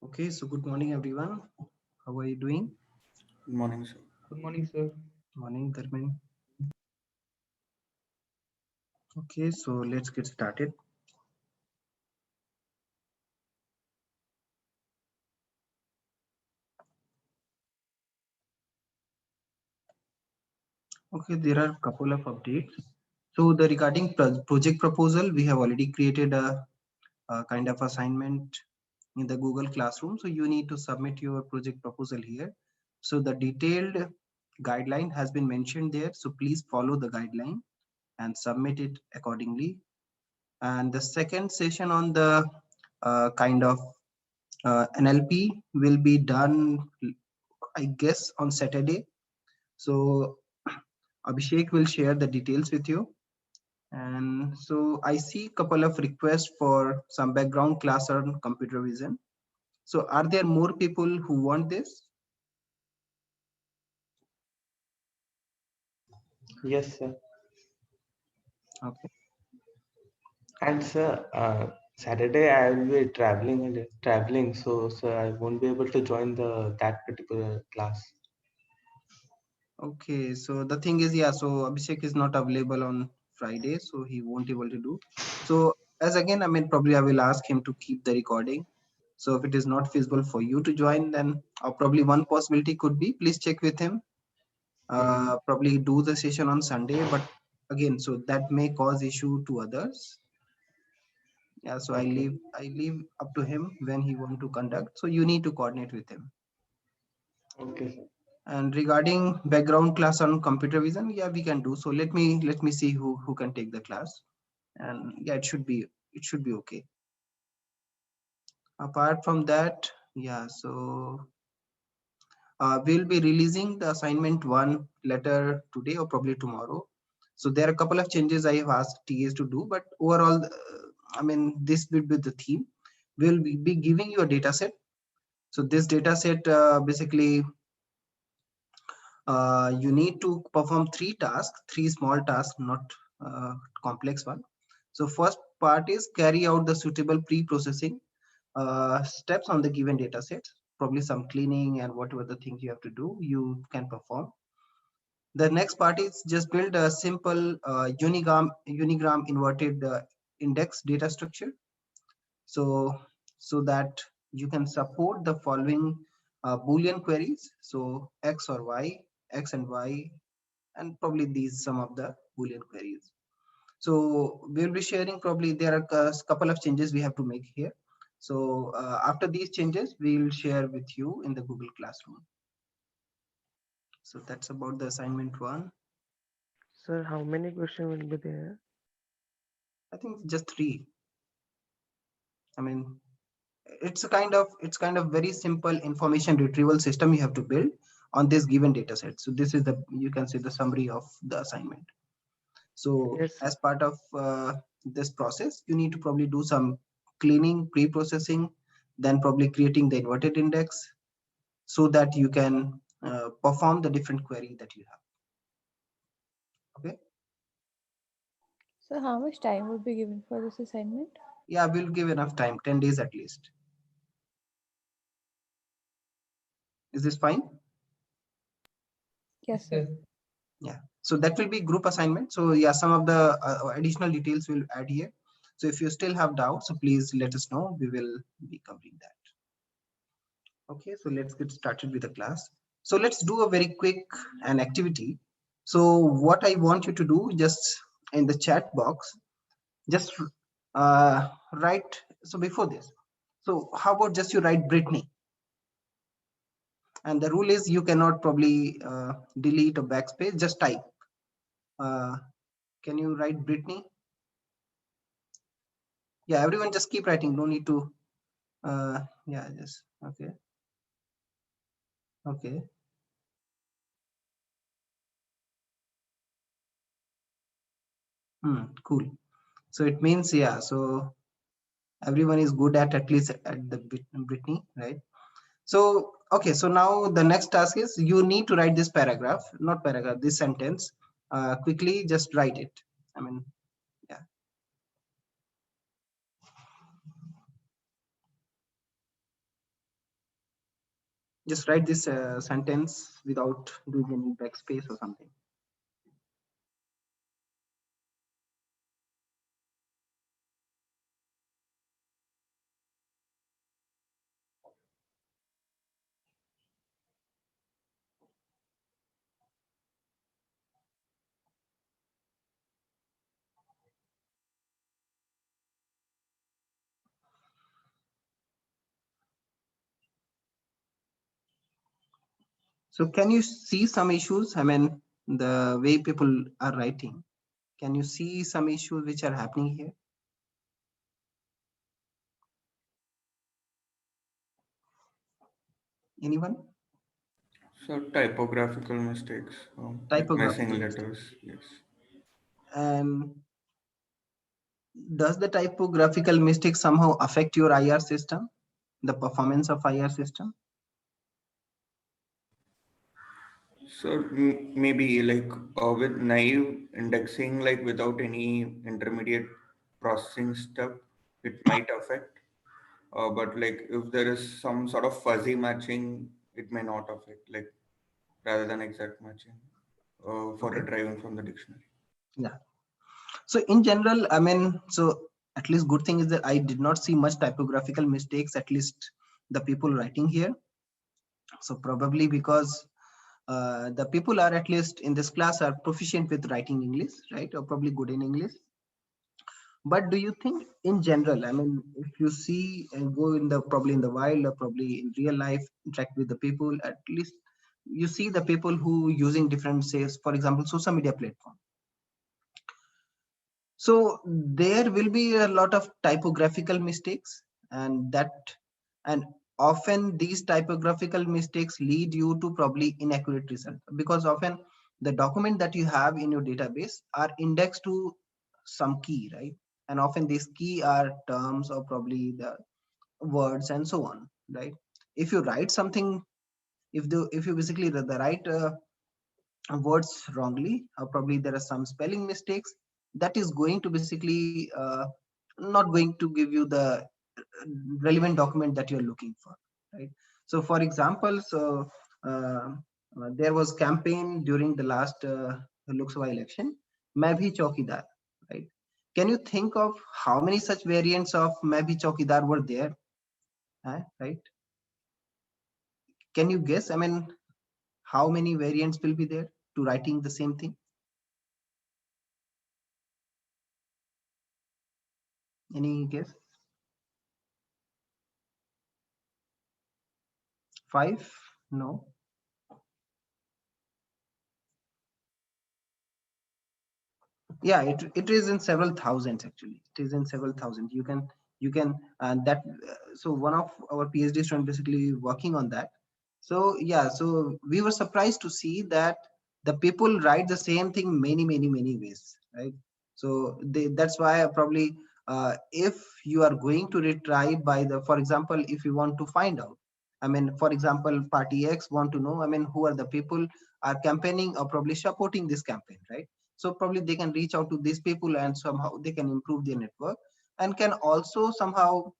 Okay, so good morning, everyone. How are you doing? Good morning, sir. Good morning, sir. Morning, Dharmin. Okay, so let's get started. Okay, there are a couple of updates. So the regarding project proposal, we have already created a kind of assignment in the Google Classroom. So you need to submit your project proposal here. So the detailed guideline has been mentioned there. So please follow the guideline and submit it accordingly. And the second session on the kind of NLP will be done, I guess, on Saturday. So Abhishek will share the details with you. And so I see a couple of requests for some background class on computer vision. So are there more people who want this? Yes, sir. Okay. And sir, Saturday I will be traveling, so sir, I won't be able to join the that particular class. Okay. So the thing is, yeah, so Abhishek is not available on Friday, so he won't able to do. So as again, I mean, probably I will ask him to keep the recording. So if it is not feasible for you to join, then probably one possibility could be please check with him. Probably do the session on Sunday, but again, so that may cause issue to others. Yeah, so Okay. I leave up to him when he want to conduct. So you need to coordinate with him. Okay, sir. And regarding background class on computer vision, yeah, we can do. So let me see who can take the class, and yeah, it should be okay. Apart from that, yeah, so we'll be releasing the assignment one letter today or probably tomorrow. So there are a couple of changes I have asked TAs to do, but overall, I mean, this will be the theme. We'll be giving you a data set. So this data set basically you need to perform three small tasks, not complex one. So first part is carry out the suitable pre-processing steps on the given data set. Probably some cleaning and whatever the things you have to do, you can perform. The next part is just build a simple unigram inverted index data structure. So so that you can support the following Boolean queries. So X or Y, X and Y, and probably these some of the Boolean queries. So we'll be sharing, probably there are a couple of changes we have to make here. So after these changes, we'll share with you in the Google Classroom. So that's about the assignment one. Sir, how many questions will be there? I think just three. I mean, it's kind of very simple information retrieval system you have to build on this given data set. So this is the, you can see the summary of the assignment. So Yes, as part of this process, you need to probably do some cleaning, pre-processing, then probably creating the inverted index so that you can perform the different query that you have. Okay. So how much time would be given for this assignment? Yeah, we'll give enough time, 10 days at least. Is this fine? Yes, Yes, sir. sir. Yeah, so that will be group assignment. So yeah, some of the additional details will add here. So if you still have doubts, so please let us know, we will be covering that. Okay, so let's get started with the class. So let's do a very quick an activity. So what I want you to do, just in the chat box, just write. So before this, so how about just you write Brittany, and the rule is you cannot probably delete or backspace, just type. uh, can you write Brittany? Yeah, everyone just keep writing, no need to yeah, just okay. Okay. Cool. So it means, yeah, so everyone is good at least at the Brittany, right? So okay, so now the next task is you need to write this paragraph, not paragraph, this sentence. Quickly just write it. I mean, yeah. Just write this sentence without doing any backspace or something. So can you see some issues? I mean, the way people are writing. Can you see some issues which are happening here? Anyone? So typographical mistakes, like Typographical missing mistakes. letters. Yes. And does the typographical mistake somehow affect your IR system, the performance of IR system? So maybe like with naive indexing, like without any intermediate processing step, it might affect. But like if there is some sort of fuzzy matching, it may not affect, like rather than exact matching for Okay. retrieving from the dictionary. Yeah. So in general, I mean, so at least good thing is that I did not see much typographical mistakes, at least the people writing here. So probably because the people are at least in this class are proficient with writing English, right? Or probably good in English. But do you think in general, I mean, if you see and go in the probably in the wild or probably in real life, interact with the people, at least you see the people who using different says, for example, social media platform. So there will be a lot of typographical mistakes, and often these typographical mistakes lead you to probably inaccurate result, because often the document that you have in your database are indexed to some key, right? And often these key are terms or probably the words and so on, right? If you write something, if you basically the write words wrongly, or probably there are some spelling mistakes, that is going to basically not going to give you the relevant document that you're looking for, right? So for example, so there was campaign during the last Lok Sabha election, Main Bhi Chaukidar, right? Can you think of how many such variants of Main Bhi Chaukidar were there, right? Can you guess, I mean, how many variants will be there to writing the same thing? Any guess? 5? No. Yeah, it is in several thousands actually. It is in several thousand. You can and that so one of our PhD student basically working on that. So yeah, so we were surprised to see that the people write the same thing many ways, right? So that's why probably if you are going to retry by the, for example, if you want to find out, I mean, for example, party X want to know, I mean, who are the people are campaigning or probably supporting this campaign, right? So probably they can reach out to these people and somehow they can improve their network and can also somehow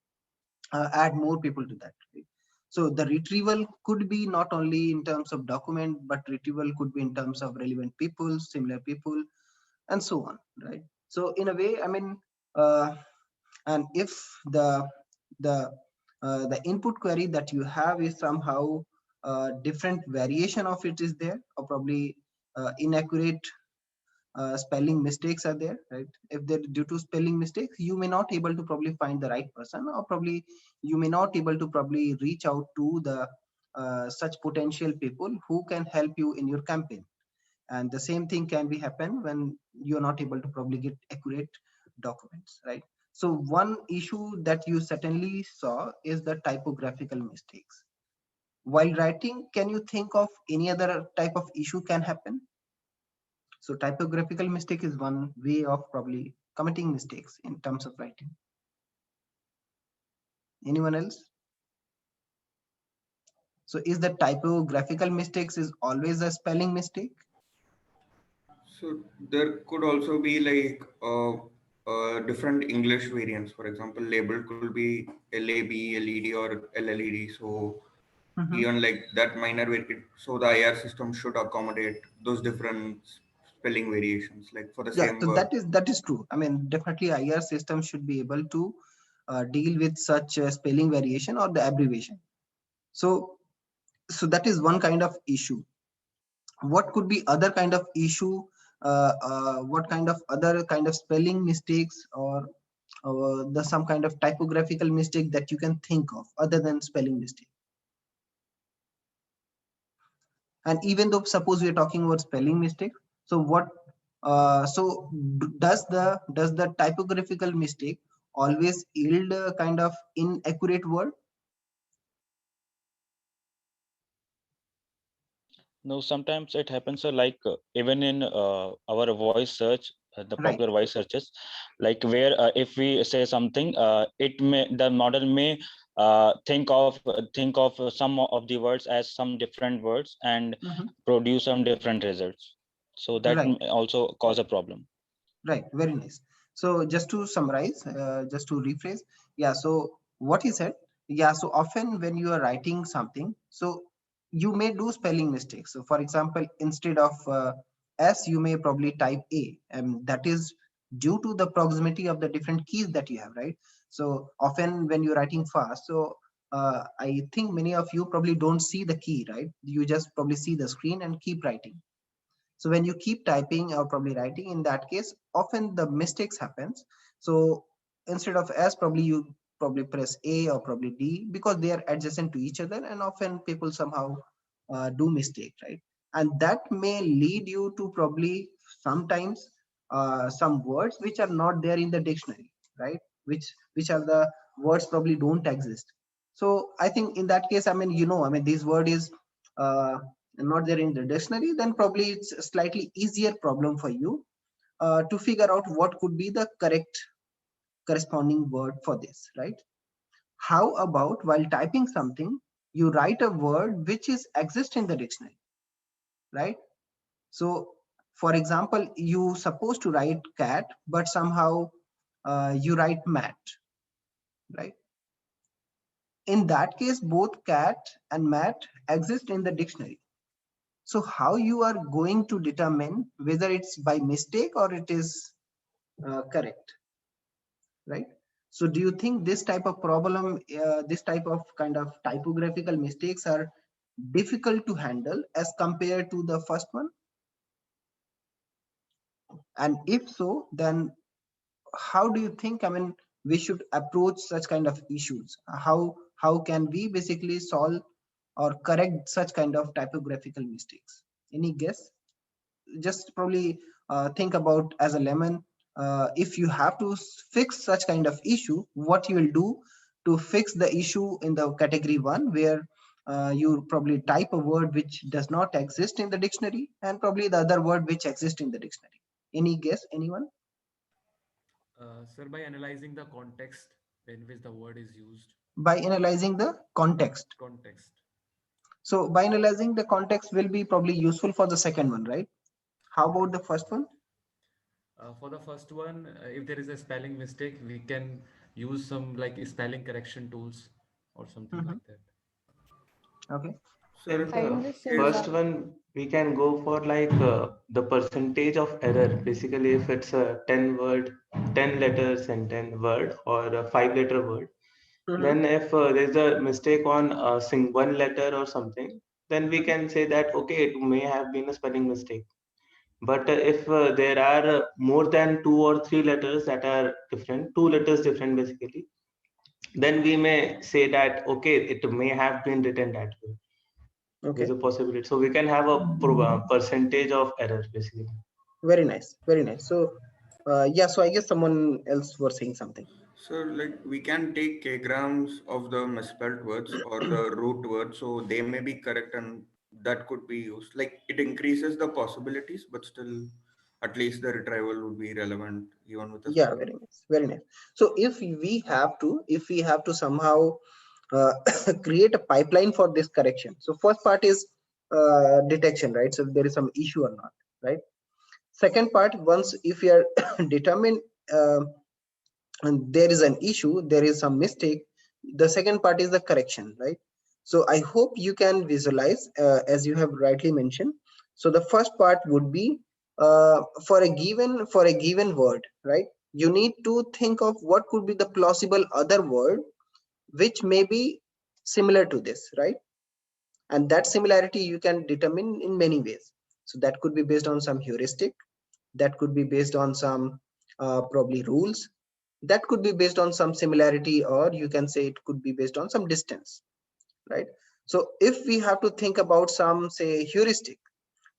add more people to that, right? So the retrieval could be not only in terms of document, but retrieval could be in terms of relevant people, similar people, and so on, right? So in a way, I mean, uh, and if the the the input query that you have is somehow different variation of it is there, or probably inaccurate spelling mistakes are there, right? If they're due to spelling mistakes, you may not able to probably find the right person, or probably you may not able to probably reach out to the such potential people who can help you in your campaign. And the same thing can be happen when you're not able to probably get accurate documents, right? So one issue that you certainly saw is the typographical mistakes while writing. Can you think of any other type of issue can happen? So typographical mistake is one way of probably committing mistakes in terms of writing. Anyone else? So is the typographical mistakes is always a spelling mistake? So there could also be like different English variants. For example, label could be LAB, LED, or LLED. So even like that minor variation. So the IR system should accommodate those different spelling variations, like for the Yeah, same so word. that is true. I mean, definitely IR system should be able to deal with such spelling variation or the abbreviation. So that is one kind of issue. What could be other kind of issue? What kind of other kind of spelling mistakes or the some kind of typographical mistake that you can think of other than spelling mistake? And even though suppose we are talking about spelling mistake, so what does the typographical mistake always yield a kind of inaccurate word? No, sometimes it happens like even in our voice search, the Right. popular voice searches, like where if we say something, the model may think of some of the words as some different words and produce some different results. So that Right. may also cause a problem. Right, very nice. So just to summarize, just to rephrase, yeah, so what he said, yeah, so often when you are writing something, so you may do spelling mistakes. So for example, instead of S, you may probably type A, and that is due to the proximity of the different keys that you have, right? So often when you're writing fast, so I think many of you probably don't see the key, right? You just probably see the screen and keep writing. So when you keep typing or probably writing, in that case, often the mistakes happens. So instead of S, probably you probably press A or probably D because they are adjacent to each other, and often people somehow do mistake, right? And that may lead you to probably sometimes some words which are not there in the dictionary, right? Which are the words probably don't exist. So I think in that case, I mean, I mean, this word is uh, not there in the dictionary, then probably it's a slightly easier problem for you to figure out what could be the correct corresponding word for this, right? How about while typing something, you write a word which is exist in the dictionary, right? So for example, you supposed to write cat, but somehow you write mat, right? In that case, both cat and mat exist in the dictionary. So how you are going to determine whether it's by mistake or it is correct, right? So do you think this type of problem, this type of kind of typographical mistakes are difficult to handle as compared to the first one? And if so, then how do you think, I mean, we should approach such kind of issues? How can we basically solve or correct such kind of typographical mistakes? Any guess? Just probably think about as a lemon, if you have to fix such kind of issue, what you will do to fix the issue in the category 1, where you probably type a word which does not exist in the dictionary and probably the other word which exists in the dictionary. Any guess, anyone? Sir, by analyzing the context in which the word is used. By analyzing the context. So by analyzing the context will be probably useful for the second one, right? How about the first one? For the first one, if there is a spelling mistake, we can use some like spelling correction tools or something like that. Okay. Sir, In the first one, we can go for like the percentage of error. Basically, if it's a 10 letter sentence word or a 5-letter word, then if there's a mistake on one letter or something, then we can say that, okay, it may have been a spelling mistake. But if there are more than 2 or 3 letters that are different, 2 letters different basically, then we may say that, okay, it may have been written that way. Okay. There's a possibility. So we can have a percentage of error basically. Very nice. Very nice. So yeah, so I guess someone else was saying something. So like we can take k-grams of the misspelled words or the root words, so they may be correct and that could be used. Like it increases the possibilities, but still at least the retrieval would be relevant even with the Yeah, spelling. very nice. Very nice. So if we have to somehow create a pipeline for this correction. So first part is detection, right? So if there is some issue or not, right? Second part, once if you are determined and there is an issue, there is some mistake, the second part is the correction, right? So I hope you can visualize as you have rightly mentioned. So the first part would be for a given word, right? You need to think of what could be the plausible other word which may be similar to this, right? And that similarity you can determine in many ways. So that could be based on some heuristic, that could be based on some probably rules, that could be based on some similarity, or you can say it could be based on some distance, right? So if we have to think about some, say, heuristic,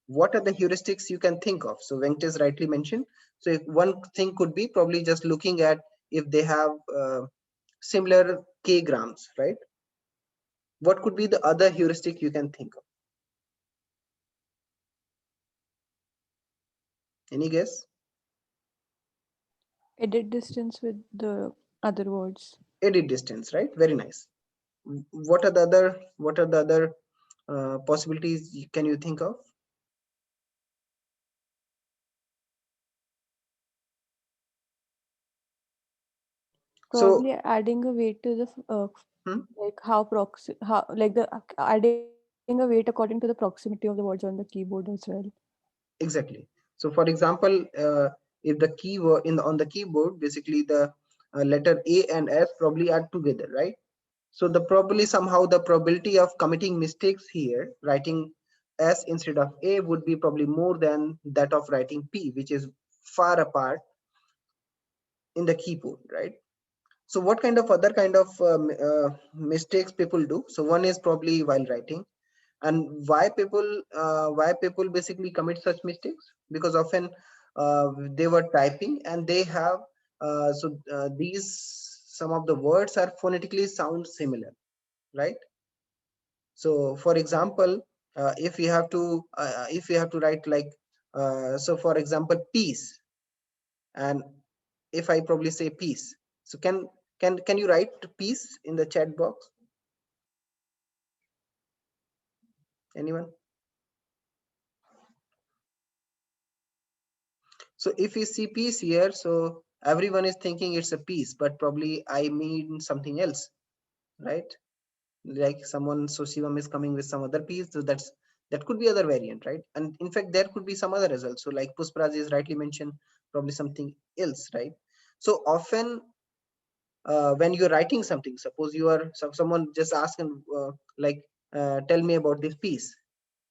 what are the heuristics you can think of? So Venkatesh rightly mentioned. So if one thing could be probably just looking at if they have similar k grams, right? What could be the other heuristic you can think of? Any guess? Edit distance with the other words. Edit distance, right? Very nice. What are the other possibilities can you think of? So Probably adding a weight to the like how like the adding a weight according to the proximity of the words on the keyboard as well. exactly. So for example, if the keyword on the keyboard, basically the letter A and S probably are together, right? So the probably somehow the probability of committing mistakes here, writing S instead of A, would be probably more than that of writing P, which is far apart in the keyboard, right? So what kind of other kind of mistakes people do? So one is probably while writing. And why people basically commit such mistakes? Because often they were typing and they have these some of the words are phonetically sound similar, right? So for example, if you have to write like so for example peace, and if I probably say peace, so can you write peace in the chat box? Anyone? So if you see peace here, so everyone is thinking it's a piece, but probably I mean something else, right? Like someone, so Shivam is coming with some other piece, so that could be other variant, right? And in fact, there could be some other result. So like Pushparaj is rightly mentioned, probably something else, right? So often when you're writing something, suppose you are someone just asking tell me about this piece,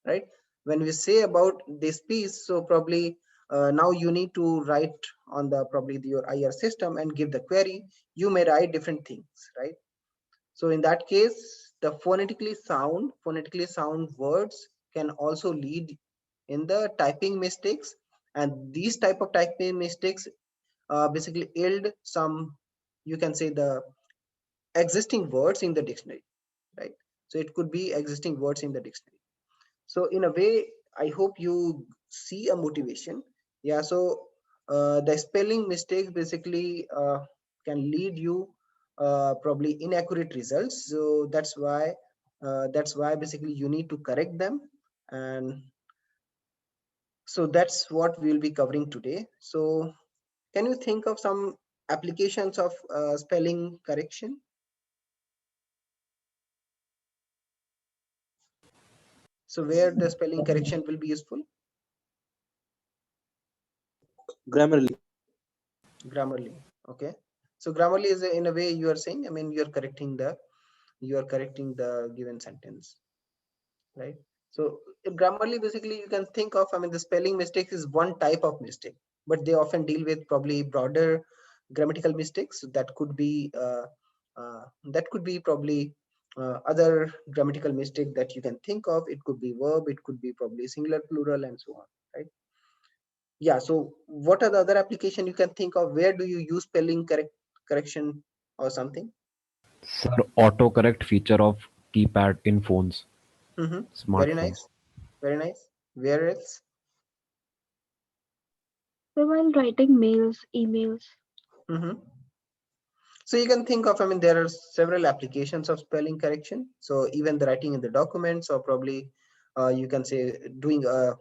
right? When we say about this piece, so probably now you need to write on the probably your IR system and give the query. You may write different things, right? So in that case, the phonetically sound words can also lead in the typing mistakes, and these type of typing mistakes basically yield some, you can say, the existing words in the dictionary, right? So it could be existing words in the dictionary. So in a way, I hope you see a motivation. Yeah, so the spelling mistakes basically can lead you probably inaccurate results. So that's why basically you need to correct them. And so that's what we'll be covering today. So can you think of some applications of spelling correction? So where the spelling correction will be useful? Grammarly. Grammarly. Okay. So Grammarly is in a way you are saying, I mean, you are correcting the given sentence, right? So Grammarly, basically you can think of, I mean, the spelling mistake is one type of mistake, but they often deal with probably broader grammatical mistakes. So that could be probably other grammatical mistake that you can think of. It could be verb, it could be probably singular, plural, and so on, right? Yeah, so what are the other application you can think of? Where do you use spelling correction or something? Sir, autocorrect feature of keypad in phones, Very smartphones. nice, very nice. Where else? So while writing mails, emails. So you can think of, I mean, there are several applications of spelling correction. So even the writing in the documents, or probably you can say doing a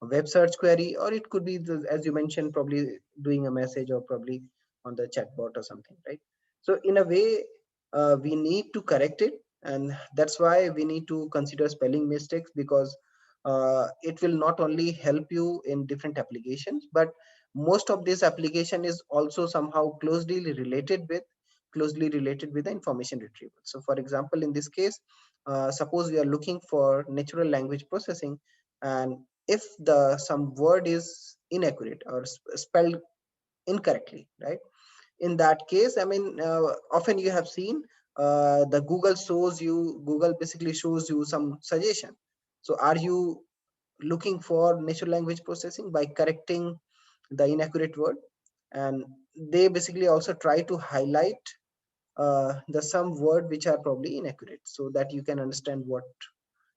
web search query, or it could be as you mentioned, probably doing a message, or probably on the chatbot or something, right? So in a way, we need to correct it, And that's why we need to consider spelling mistakes, because it will not only help you in different applications, but most of this application is also somehow closely related with the information retrieval. So for example, in this case, suppose we are looking for natural language processing, and if the some word is inaccurate or spelled incorrectly, right? In that case, I mean, often you have seen the Google basically shows you some suggestion. So are you looking for natural language processing by correcting the inaccurate word? And they basically also try to highlight the some word which are probably inaccurate, so that you can understand what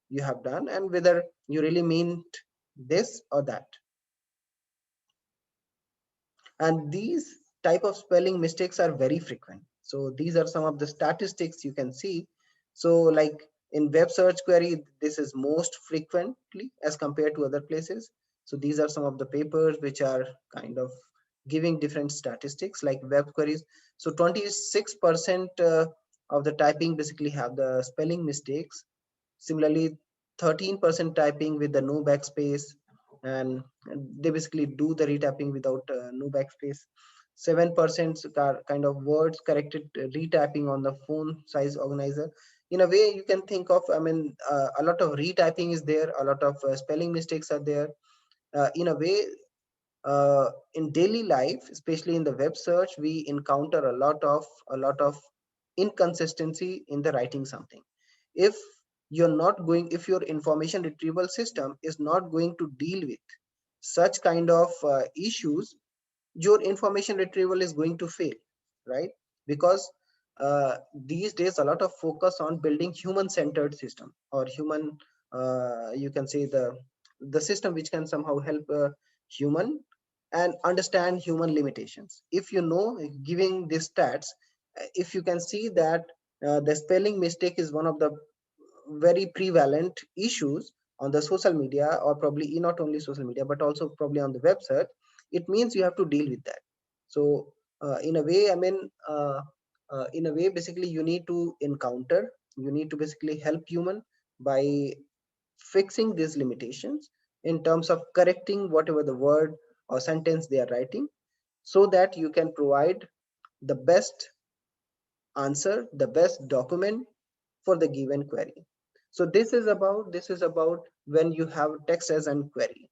you have done and whether you really meant this or that. And these type of spelling mistakes are very frequent. So these are some of the statistics you can see. So like in web search query, this is most frequently as compared to other places. So these are some of the papers which are kind of giving different statistics like web queries. So 26% of the typing basically have the spelling mistakes. Similarly, 13% typing with the no backspace, and they basically do the retapping without no backspace. 7% are kind of words corrected retapping on the phone size organizer. In a way, you can think of, I mean, a lot of retyping is there, a lot of spelling mistakes are there. In a way, in daily life, especially in the web search, we encounter a lot of inconsistency in the writing something. If if your information retrieval system is not going to deal with such kind of issues, your information retrieval is going to fail, right? Because these days a lot of focus on building human centered system, or human, you can say the system which can somehow help human and understand human limitations. If you know, giving these stats, if you can see that the spelling mistake is one of the very prevalent issues on the social media, or probably not only social media but also probably on the web search, it means you have to deal with that. So in a way, I mean, in a way, basically you need to basically help human by fixing these limitations in terms of correcting whatever the word or sentence they are writing, so that you can provide the best answer, the best document for the given query. So this is about when you have text as an query.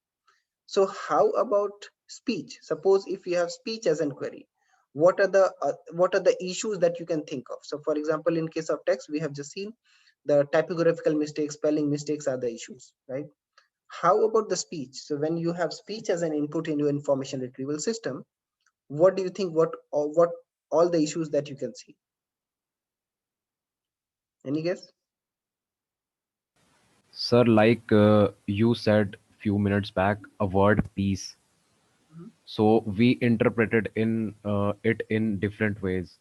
So how about speech? Suppose if you have speech as an query, what are the issues that you can think of? So for example, in case of text, we have just seen the typographical mistakes, spelling mistakes are the issues, right? How about the speech? So when you have speech as an input in your information retrieval system, what do you think, what all the issues that you can see? Any guess? Sir, like you said few minutes back, a word peace. Mhm. So we interpreted in it in different ways,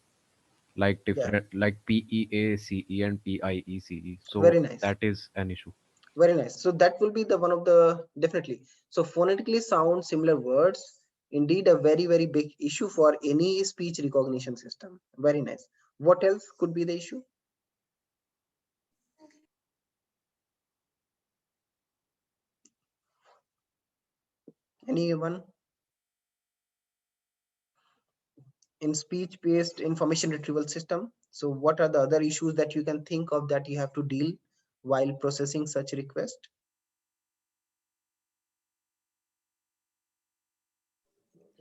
like Yeah, different, like PEACE and PIECE. So very nice. that is an issue. Very nice. So that will be the one of the, definitely. So phonetically sound similar words, indeed a very, very big issue for any speech recognition system. Very nice. What else could be the issue? Anyone? In speech based information retrieval system, so what are the other issues that you can think of that you have to deal while processing such request?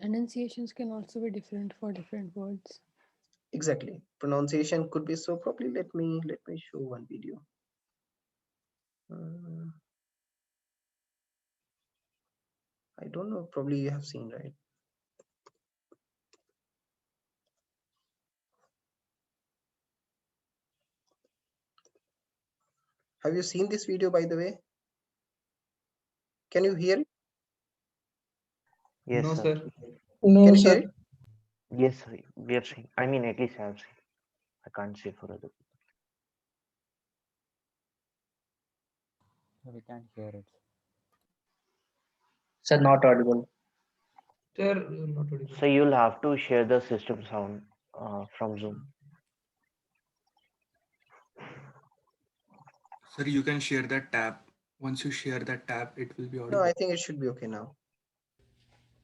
Enunciations can also be different for different words. Exactly, pronunciation could be. So probably let me show one video. I don't know, probably you have seen, right? Have you seen this video, by the way? Can you hear it? Yes, No, sir. sir. No, can you hear sir. it? Yes, sir. We are seeing. I mean, at least I have seen. I can't say for other people. We can't hear it. Sir, not audible. Sir, you're not audible. So you'll have to share the system sound from Zoom. Sir, you can share that tab. Once you share that tab, it will be audible. No, I think it should be okay now.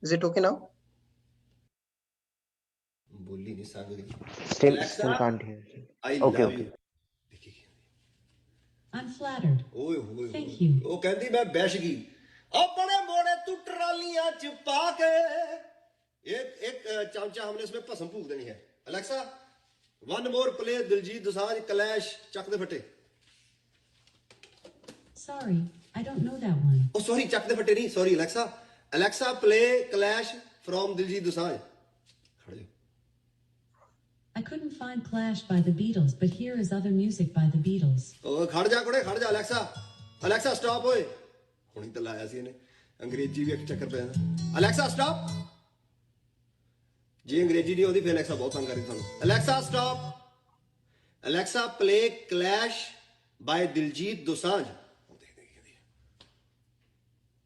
Is it okay now? Still Alexa, can't hear. I Okay, love okay. you. I'm flattered. ਓਏ ਹੋਏ Thank ਹੋਏ। you. ਉਹ ਕਹਿੰਦੀ ਮੈਂ bash ਗਈ अपने मोड़े तू ट्रालियां च पाके एक चमचा हमने इसमें भस्म फूक देनी है। Alexa one more play Diljit Dosanjh clash चक दे फटे। Sorry, I don't know that one. Oh sorry चक दे फटे नहीं sorry Alexa Alexa play clash from Diljit Dosanjh. खड़ जा। I couldn't find Clash by the Beatles, but here is other music by the Beatles. ओ खड़ जा कुड़े खड़ जा अलेक्सा अलेक्सा स्टॉप ओए ਹੁਣੀ ਤਾਂ ਲਾਇਆ ਸੀ ਇਹਨੇ ਅੰਗਰੇਜ਼ੀ ਵੀ ਇੱਕ ਚੱਕਰ ਪੈ ਜਾਂਦਾ ਅਲੈਕਸਾ ਸਟਾਪ ਜੇ ਅੰਗਰੇਜ਼ੀ ਨਹੀਂ ਆਉਂਦੀ ਫਿਰ ਅਲੈਕਸਾ ਬਹੁਤ ਤੰਗ ਕਰਦੀ ਤੁਹਾਨੂੰ Alexa stop Alexa play clash ਬਾय Diljit Dosanjh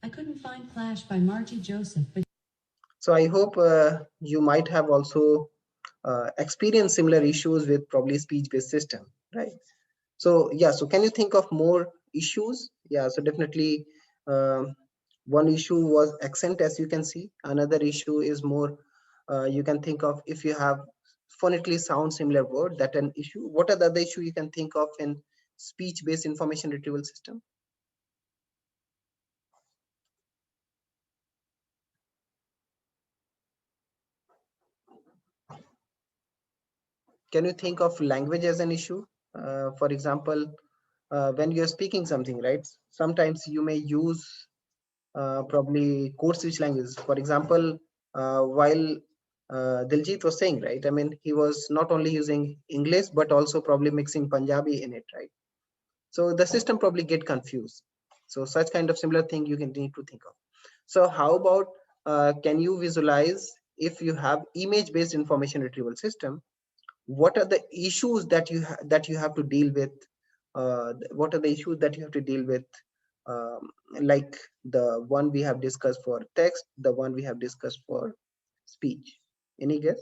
I couldn't find Clash by Margie Joseph, but So I hope you might have also experienced similar issues with probably speech-based system, right? So yeah, so can you think of more issues? Yeah, so definitely one issue was accent, as you can see. Another issue is more you can think of if you have phonetically sound similar word, that an issue. What are the other issue you can think of in speech-based information retrieval system? Can you think of language as an issue? For example, when you're speaking something, right? Sometimes you may use probably code switch languages. For example, while Diljit was saying, right? I mean, he was not only using English, but also probably mixing Punjabi in it, right? So the system probably get confused. So such kind of similar thing you can need to think of. So how about, can you visualize if you have image-based information retrieval system, what are the issues that you have to deal with? What are the issues that you have to deal with? Like the one we have discussed for text, the one we have discussed for speech. Any guess?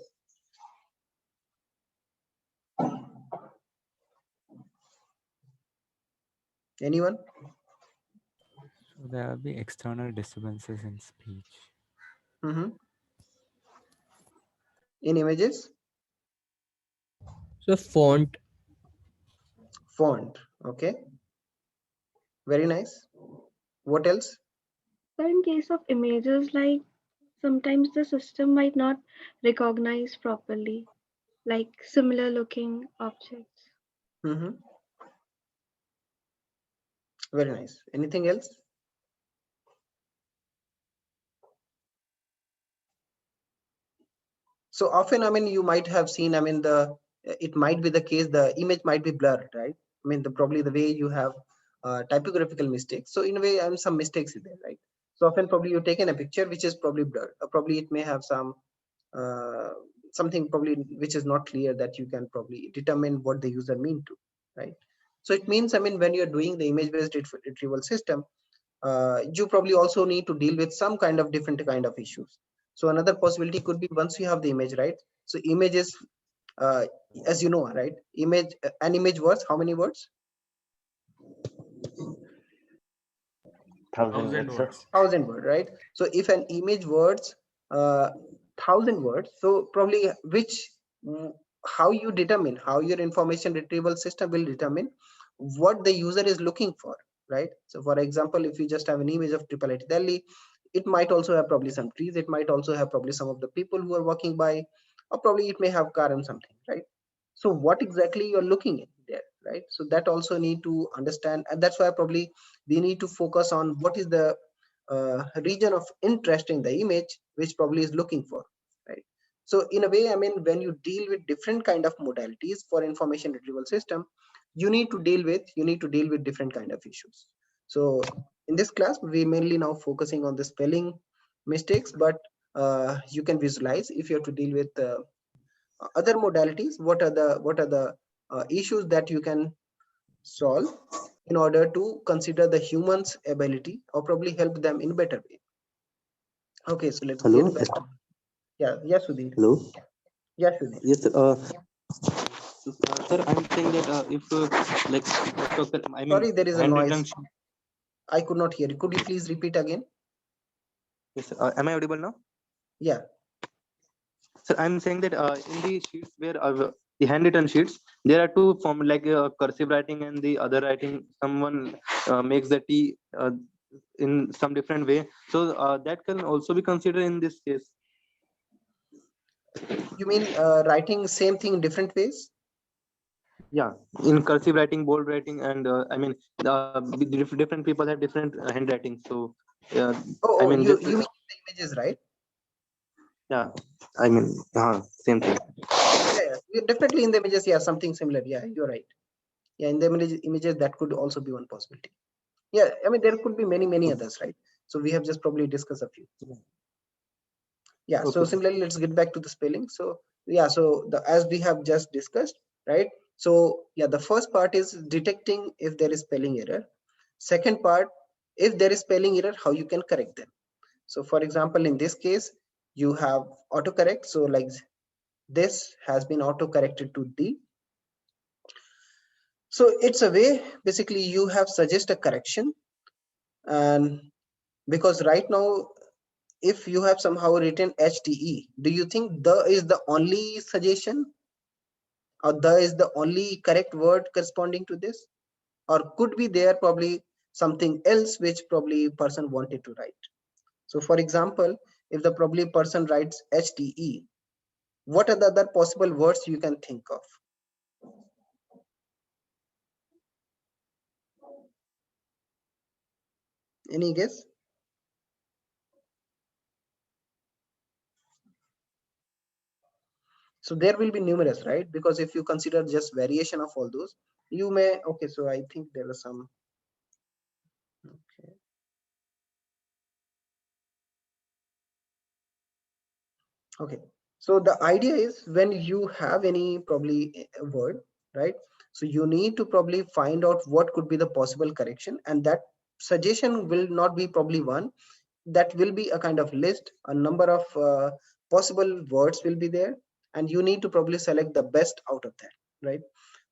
Anyone? So there will be external disturbances in speech. In images? So font. Font, okay. Very nice. What else? So in case of images, like sometimes the system might not recognize properly, like similar looking objects. Very nice. Anything else? So often, I mean, you might have seen, I mean, it might be the case, the image might be blurred, right? I mean, probably the way you have typographical mistakes. So in a way, some mistakes in there, right? So often probably you've taken a picture which is probably blurred, or probably it may have some something probably which is not clear that you can probably determine what the user mean to, right? So it means, I mean, when you're doing the image-based retrieval system, you probably also need to deal with some kind of different kind of issues. So another possibility could be once you have the image, right? So image is, as you know, right? An image words, how many words? 1,000 words. 1,000 words, right? So if an image words, 1,000 words, so probably how you determine, how your information retrieval system will determine what the user is looking for, right? So for example, if you just have an image of Triple IT Delhi, it might also have probably some trees, it might also have probably some of the people who are walking by, or probably it may have car and something, right? So what exactly you're looking at there, right? So that also need to understand, and that's why probably we need to focus on what is the region of interest in the image which probably is looking for, right? So in a way, I mean, when you deal with different kind of modalities for information retrieval system, you need to deal with different kind of issues. So in this class, we mainly now focusing on the spelling mistakes, but you can visualize if you have to deal with other modalities, what are the issues that you can solve in order to consider the human's ability or probably help them in a better way. Okay, so let's get back. Yeah, yes, Sudhir. Hello. Yes, Sudhir. Yes, Sir, I'm saying that if like I mean Sorry, there is a handwritten noise. I could not hear you. Could you please repeat again? yes, am I audible now? Yeah. Sir, I'm saying that in the sheets where the handwritten sheets, there are two forms like cursive writing and the other writing. Someone makes the T in some different way, so that can also be considered in this case. You mean writing same thing in different ways? Yeah, in cursive writing, bold writing, and I mean, different people have different handwriting. So, I mean, you just mean the images, right? yeah, I mean, same thing. Yeah, definitely in the images, yeah, something similar. Yeah, you're right. Yeah, in the images, that could also be one possibility. Yeah, I mean, there could be many others, right? So we have just probably discussed a few. Yeah, so similarly, let's get back to the spelling. So yeah, so as we have just discussed, right? So yeah, the first part is detecting if there is spelling error. Second part, if there is spelling error, how you can correct them. So for example, in this case, you have autocorrect. So like this has been auto corrected to D. So it's a way, basically you have suggest a correction, and because right now, if you have somehow written HTE, do you think the is the only suggestion, or the is the only correct word corresponding to this, or could be there probably something else which probably person wanted to write? So for example, if the probably person writes HTE, what are the other possible words you can think of? Any guess? So there will be numerous, right? Because if you consider just variation of all those, you may, okay, so I think there are some, okay. Okay, so the idea is when you have any probably a word, right? So you need to probably find out what could be the possible correction, and that suggestion will not be probably one, that will be a kind of list, a number of possible words will be there, and you need to probably select the best out of that, right?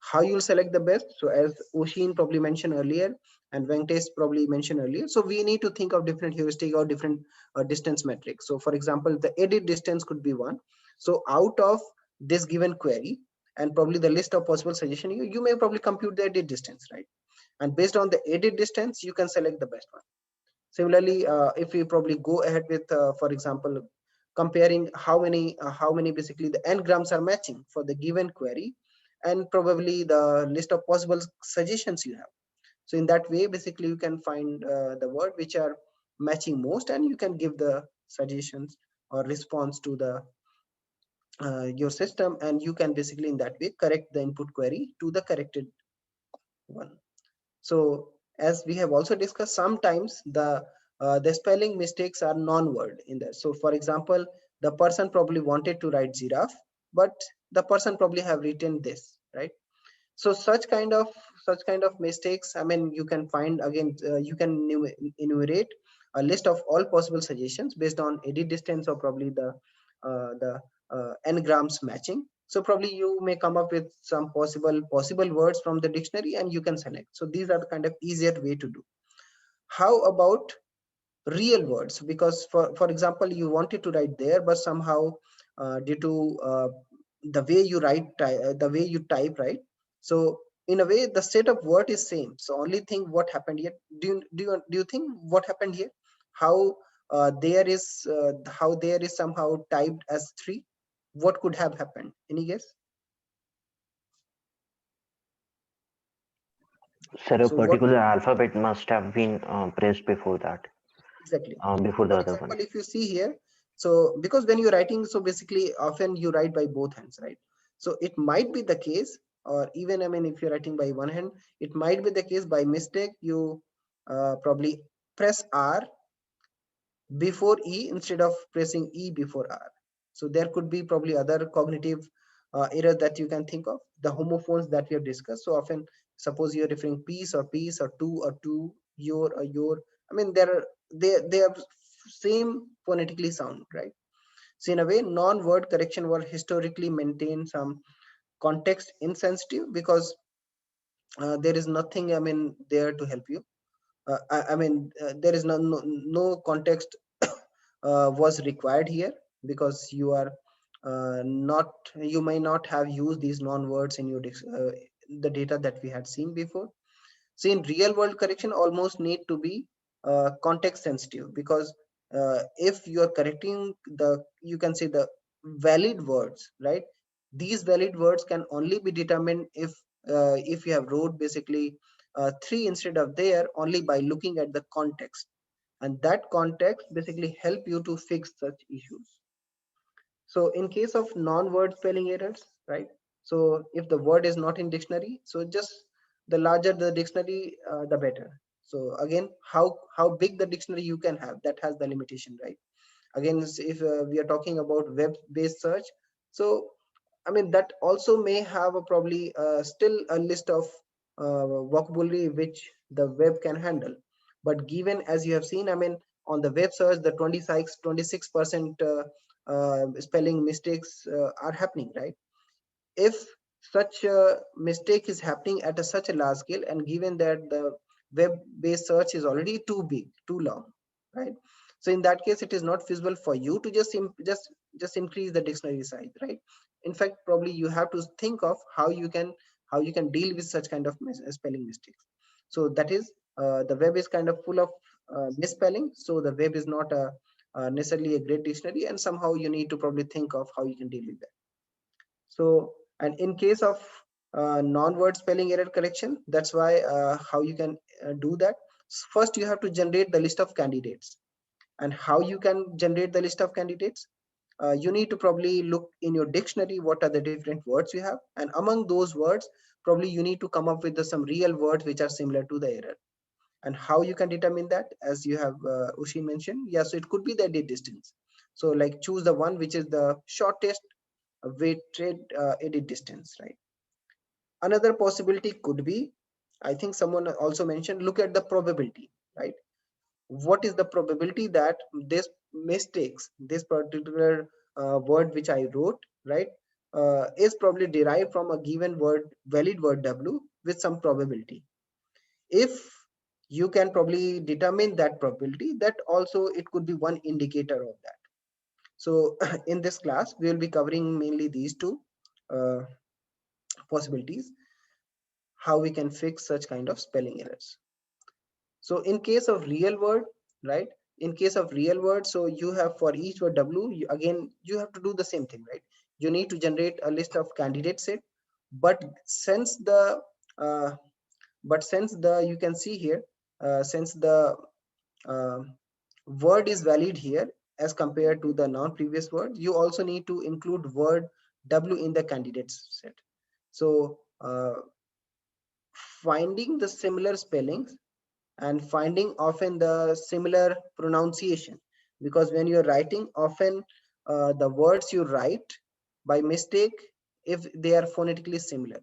How you'll select the best? So as Oshin probably mentioned earlier, and Venkatesh probably mentioned earlier, so we need to think of different heuristic or different distance metrics. So for example, the edit distance could be one. So out of this given query and probably the list of possible suggestion, you may probably compute the edit distance, right? And based on the edit distance, you can select the best one. Similarly, if we probably go ahead with, for example, comparing how many basically the n-grams are matching for the given query, and probably the list of possible suggestions you have. So in that way, basically you can find the word which are matching most, and you can give the suggestions or response to the your system, and you can basically in that way correct the input query to the corrected one. So as we have also discussed, sometimes the spelling mistakes are non-word in there. So for example, the person probably wanted to write giraffe, but the person probably have written this, right? So such kind of mistakes, I mean, you can find again, you can enumerate a list of all possible suggestions based on edit distance or probably the n-grams matching. So probably you may come up with some possible words from the dictionary, and you can select. So these are the kind of easier way to do. How about real words? Because for example, you wanted to write there, but somehow due to the way you write, the way you type, right? So in a way, the set of word is same. So only thing what happened here, do you think what happened here? How there is somehow typed as 3? What could have happened? Any guess? Sir, a So what particular alphabet must have been pressed before that. exactly? Before the For other example, one. if you see here, so because when you're writing, so basically often you write by both hands, right? So it might be the case, or even, I mean, if you're writing by one hand, it might be the case by mistake you probably press R before E instead of pressing E before R. So there could be probably other cognitive error that you can think of, the homophones that we have discussed. So often, suppose you're referring piece or two, your or your. I mean, they are same phonetically sound, right? So in a way, non-word correction were historically maintained some context insensitive because there is nothing, I mean, there to help you. There is no context was required here because you are not, you may not have used these non-words in your the data that we had seen before. So in real world correction almost need to be context sensitive, because if you are correcting the, you can say, the valid words, right? These valid words can only be determined if you have wrote basically 3 instead of there, only by looking at the context, and that context basically help you to fix such issues. So in case of non-word spelling errors, right? So if the word is not in dictionary, so just the larger the dictionary, the better. So again, how big the dictionary you can have, that has the limitation, right? Again, if we are talking about web-based search, so I mean that also may have a probably still a list of vocabulary which the web can handle. But given, as you have seen, I mean, on the web search, the 26% spelling mistakes are happening, right? If such a mistake is happening at such a large scale, and given that the web-based search is already too big, too long, right? So in that case, it is not feasible for you to just increase the dictionary size, right? In fact, probably you have to think of how you can deal with such kind of spelling mistakes. So that is, the web is kind of full of misspelling. So the web is not necessarily a great dictionary, and somehow you need to probably think of how you can deal with that. So, and in case of non-word spelling error correction, that's why how you can do that. First, you have to generate the list of candidates. And how you can generate the list of candidates? You need to probably look in your dictionary what are the different words you have, and among those words, probably you need to come up with some real words which are similar to the error. And how you can determine that, as you have Ushi mentioned, yeah, so it could be the edit distance. So like choose the one which is the shortest weighted edit distance, right? Another possibility could be, I think someone also mentioned, look at the probability, right? What is the probability that this mistakes, this particular word which I wrote, right, is probably derived from a given word, valid word W, with some probability. If you can probably determine that probability, that also it could be one indicator of that. So in this class, we will be covering mainly these two possibilities, how we can fix such kind of spelling errors. So in case of real word, right? In case of real word, so you have for each word W, again, you have to do the same thing, right? You need to generate a list of candidate set, but since the you can see here, since the word is valid here as compared to the non-previous word, you also need to include word W in the candidates set. So finding the similar spellings and finding often the similar pronunciation, because when you're writing, often the words you write by mistake, if they are phonetically similar.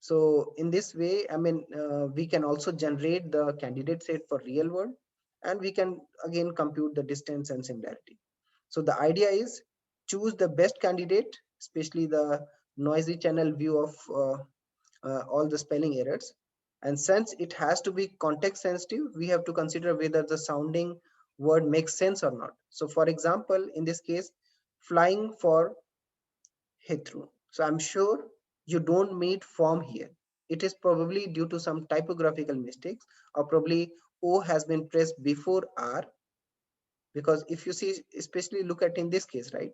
So in this way, I mean, we can also generate the candidate set for real word, and we can again compute the distance and similarity. So the idea is choose the best candidate, especially the noisy channel view of all the spelling errors. And since it has to be context sensitive, we have to consider whether the sounding word makes sense or not. So for example, in this case, flying for Heathrow. So I'm sure you don't meet form here. It is probably due to some typographical mistakes, or probably O has been pressed before R. Because if you see, especially look at in this case, right?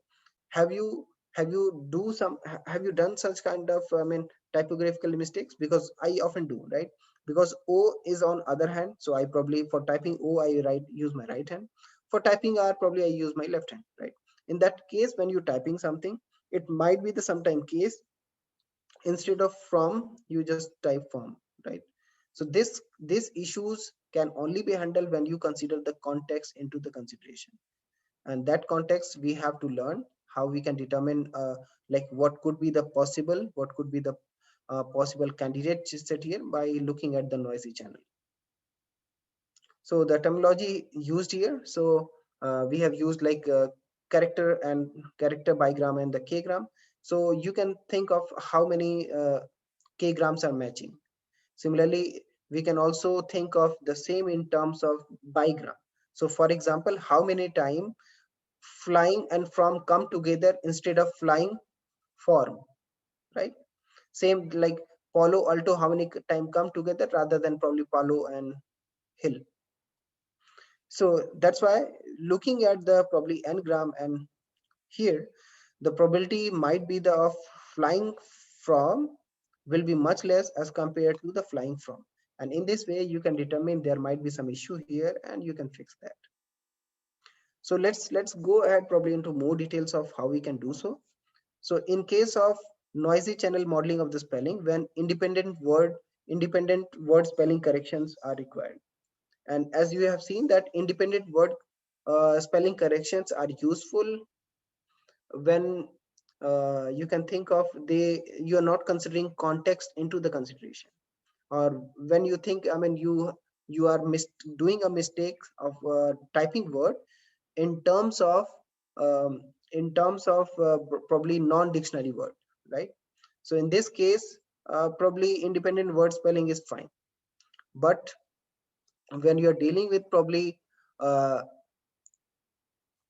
Have you done such kind of, I mean, typographical mistakes? Because I often do, right? Because O is on other hand, so I probably, for typing O, I use my right hand. For typing R, probably I use my left hand, right? In that case, when you're typing something, it might be the sometime case, instead of from, you just type from, right? So these issues can only be handled when you consider the context into the consideration. And that context we have to learn how we can determine like what could be the possible, possible candidate set here by looking at the noisy channel. So the terminology used here, so we have used like character bigram and the k-gram. So you can think of how many k-grams are matching. Similarly, we can also think of the same in terms of bigram. So for example, how many times flying and from come together instead of flying form, right? Same like Palo Alto, how many time come together rather than probably Palo and Hill. So that's why looking at the probably n-gram, and here the probability might be the of flying from will be much less as compared to the flying from. And in this way, you can determine there might be some issue here and you can fix that. So let's go ahead probably into more details of how we can do so. So in case of noisy channel modeling of the spelling, when independent word spelling corrections are required. And as you have seen that independent word spelling corrections are useful when you can think of you are not considering context into the consideration, or when you think, I mean, you are doing a mistake of typing word in terms of probably non-dictionary word, right? So in this case, probably independent word spelling is fine. But when you're dealing with probably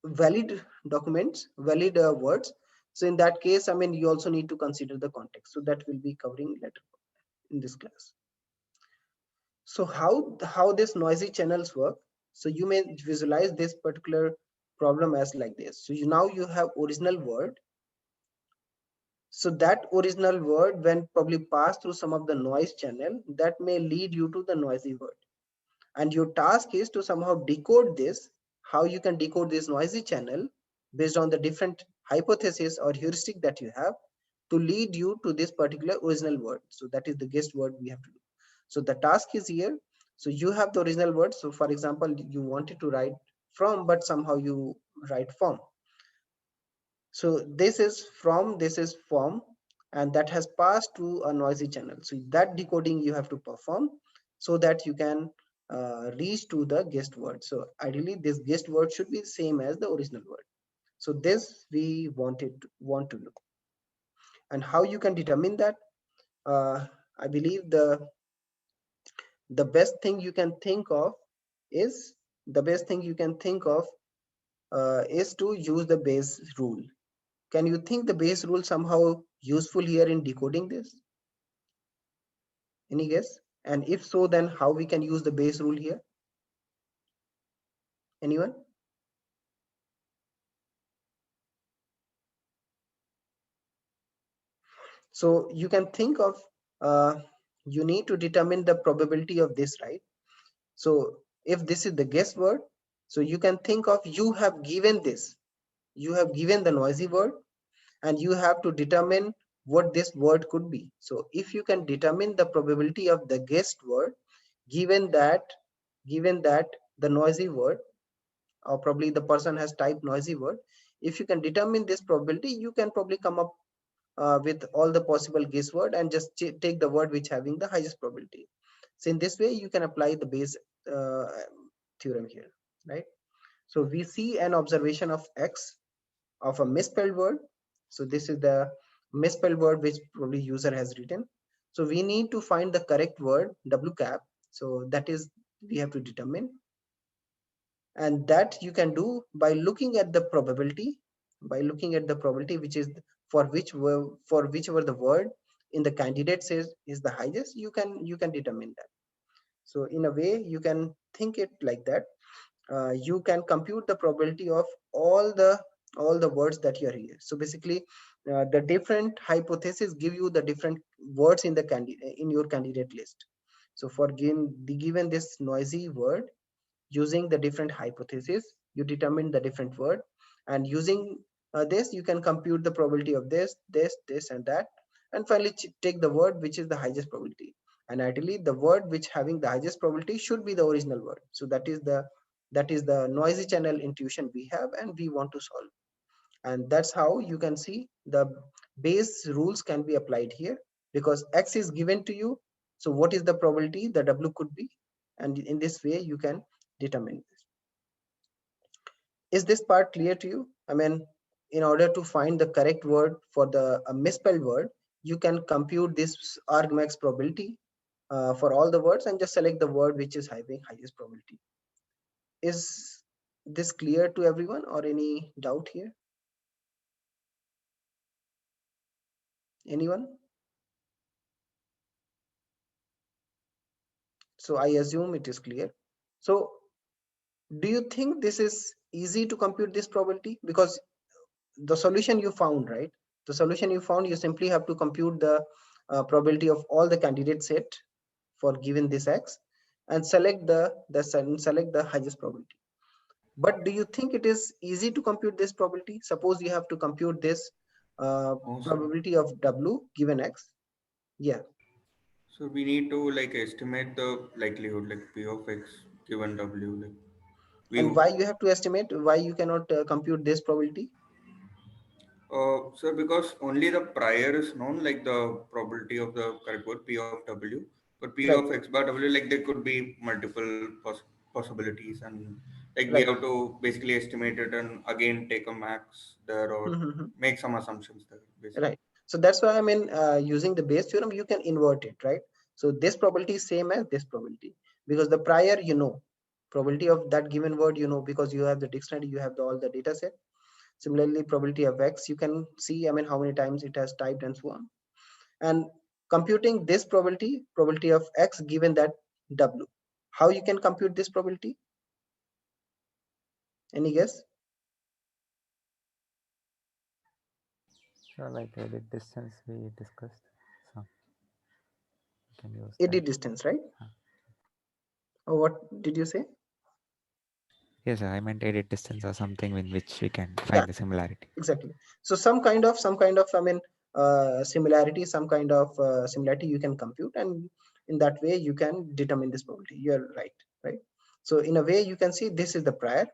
valid documents, valid words, so in that case, I mean, you also need to consider the context. So that will be covering later in this class. So how this noisy channels work? So you may visualize this particular problem as like this. So now you have original word. So that original word, when probably passed through some of the noise channel, that may lead you to the noisy word. And your task is to somehow decode this, how you can decode this noisy channel based on the different hypothesis or heuristic that you have to lead you to this particular original word. So that is the guessed word we have to do. So the task is here. So you have the original word. So for example, you wanted to write from, but somehow you write from. So this is from, this is from, and that has passed to a noisy channel. So that decoding you have to perform so that you can reach to the guessed word. So ideally this guessed word should be the same as the original word. So this we want to do. And how you can determine that? I believe the best thing you can think of is to use the Bayes rule. Can you think the Bayes rule somehow useful here in decoding this? Any guess? And if so, then how we can use the Bayes rule here? Anyone? So you can think of, you need to determine the probability of this, right? So if this is the guess word, so you can think of, you have given this, you have given the noisy word, and you have to determine what this word could be. So if you can determine the probability of the guessed word, given that the noisy word, or probably the person has typed noisy word, if you can determine this probability, you can probably come up with all the possible guess word and just take the word which having the highest probability. So in this way, you can apply the Bayes theorem here, right? So we see an observation of X of a misspelled word. So this is the misspelled word which probably user has written. So we need to find the correct word, W cap. So that is we have to determine. And that you can do by looking at the probability, which is for whichever the word in the candidate says is the highest, you can determine that. So in a way, you can think it like that. You can compute the probability of all the words that you are here. So basically, the different hypotheses give you the different words in your candidate list. So for given this noisy word, using the different hypotheses, you determine the different word, and using this, you can compute the probability of this, and that, and finally take the word which is the highest probability. And ideally, the word which having the highest probability should be the original word. So that is the noisy channel intuition we have, and we want to solve. And that's how you can see the Bayes rules can be applied here, because X is given to you. So what is the probability the W could be? And in this way, you can determine this. Is this part clear to you? I mean, in order to find the correct word for the misspelled word, you can compute this argmax probability for all the words and just select the word which is having highest probability. Is this clear to everyone or any doubt here? Anyone? So I assume it is clear. So do you think this is easy to compute this probability? Because the solution you found, right? The solution you found, you simply have to compute the probability of all the candidate set for given this X and select the highest probability. But do you think it is easy to compute this probability? Suppose you have to compute this probability of W given X. Yeah. So we need to like estimate the likelihood, like P of X given W. Like And why you have to estimate? Why you cannot compute this probability? So because only the prior is known, like the probability of the correct word P of W, but P Right. of X bar W, like there could be multiple possibilities, and like we Right. have to basically estimate it and again take a max there or make some assumptions there. Basically. Right. So that's why I mean using the Bayes theorem, you can invert it, right? So this probability is same as this probability because the prior, you know, probability of that given word, you know, because you have the dictionary, you have all the data set. Similarly, probability of X, you can see, I mean, how many times it has typed and so on. And computing this probability of X given that W, how you can compute this probability? Any guess? So like edit distance we discussed. So you can use Edit that. distance, right? Or what did you say? Yes, sir, I meant edit distance or something in which we can find the similarity. Exactly. So some kind of I mean similarity, some kind of similarity you can compute, and in that way you can determine this probability. You're right? So in a way you can see this is the prior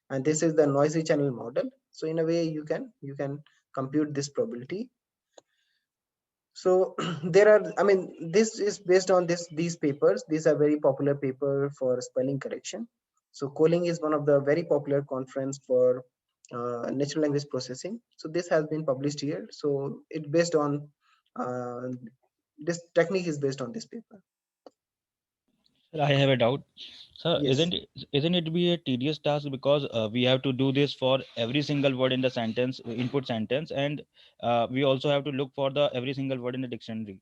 and this is the noisy channel model. So in a way you can compute this probability. So there are, I mean, this is based on these papers. These are very popular paper for spelling correction. So Coling is one of the very popular conference for natural language processing. So this has been published here. So it based on this technique is based on this paper. I have a doubt. So Yes. isn't it be a tedious task because we have to do this for every single word in the sentence, input sentence, and we also have to look for the every single word in the dictionary.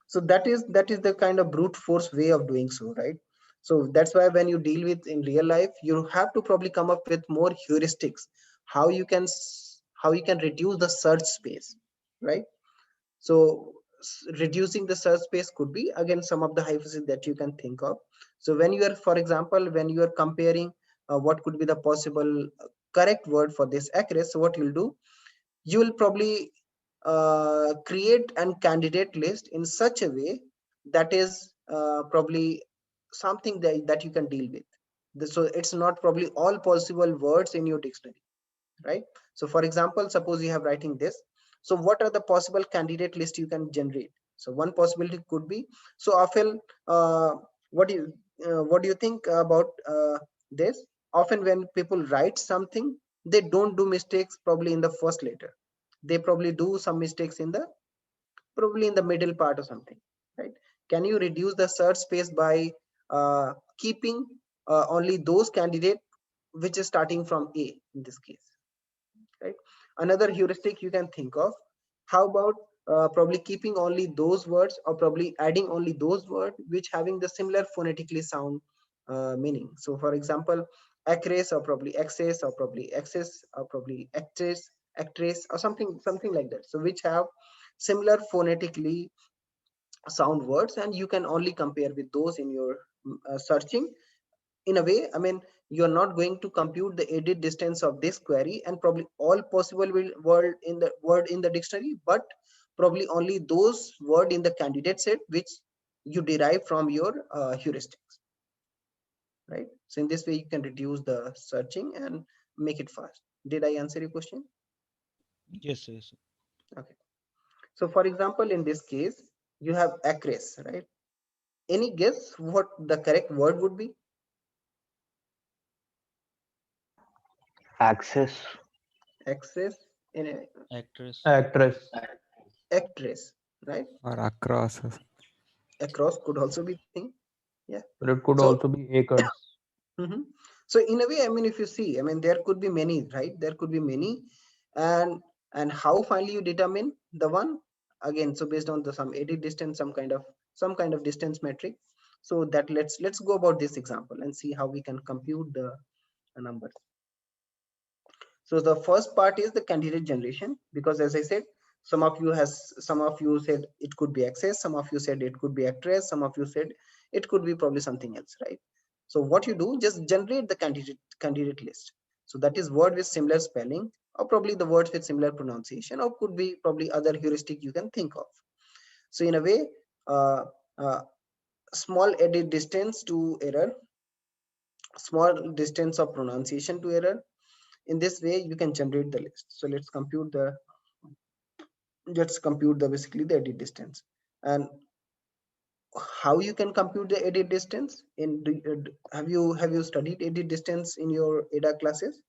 So that is the kind of brute force way of doing so, right? So that's why when you deal with in real life, you have to probably come up with more heuristics, how you can reduce the search space, right? So reducing the search space could be again some of the hypotheses that you can think of. So when you are, for example, when you are comparing what could be the possible correct word for this accuracy, so what you'll do, you will probably create a candidate list in such a way that is probably something that you can deal with. So it's not probably all possible words in your dictionary, right? So for example, suppose you have writing this. So what are the possible candidate list you can generate? So one possibility could be, so often what do you think about this? Often when people write something, they don't do mistakes probably in the first letter. They probably do some mistakes in the middle part or something, right? Can you reduce the search space by keeping only those candidate which is starting from A in this case, right? Another heuristic you can think of, how about probably keeping only those words or probably adding only those words which having the similar phonetically sound meaning. So for example, acrace or probably access or probably access or probably actress or something like that, so which have similar phonetically sound words, and you can only compare with those in your searching. In a way, I mean, you're not going to compute the edit distance of this query and probably all possible word in the dictionary, but probably only those word in the candidate set which you derive from your heuristics, right? So in this way you can reduce the searching and make it fast. Did I answer your question? Yes. Okay. So for example, in this case you have accuracy, right? Any guess what the correct word would be? Access. Actress in a Actress. actress, right? Or across. Across could also be thing. Yeah. But it could So, also be acres. So in a way, I mean, if you see, I mean, there could be many, right? There could be many, and how finally you determine the one again? So based on the some edit distance, some kind of distance metric. So that let's go about this example and see how we can compute the numbers. So the first part is the candidate generation, because as I said, some of you said it could be access, some of you said it could be actress, some of you said it could be probably something else, right? So what you do, just generate the candidate list. So that is word with similar spelling, or probably the words with similar pronunciation, or could be probably other heuristic you can think of. So in a way, small edit distance to error, small distance of pronunciation to error. In this way, you can generate the list. So let's compute the basically the edit distance. And how you can compute the edit distance in have you studied edit distance in your ADA classes?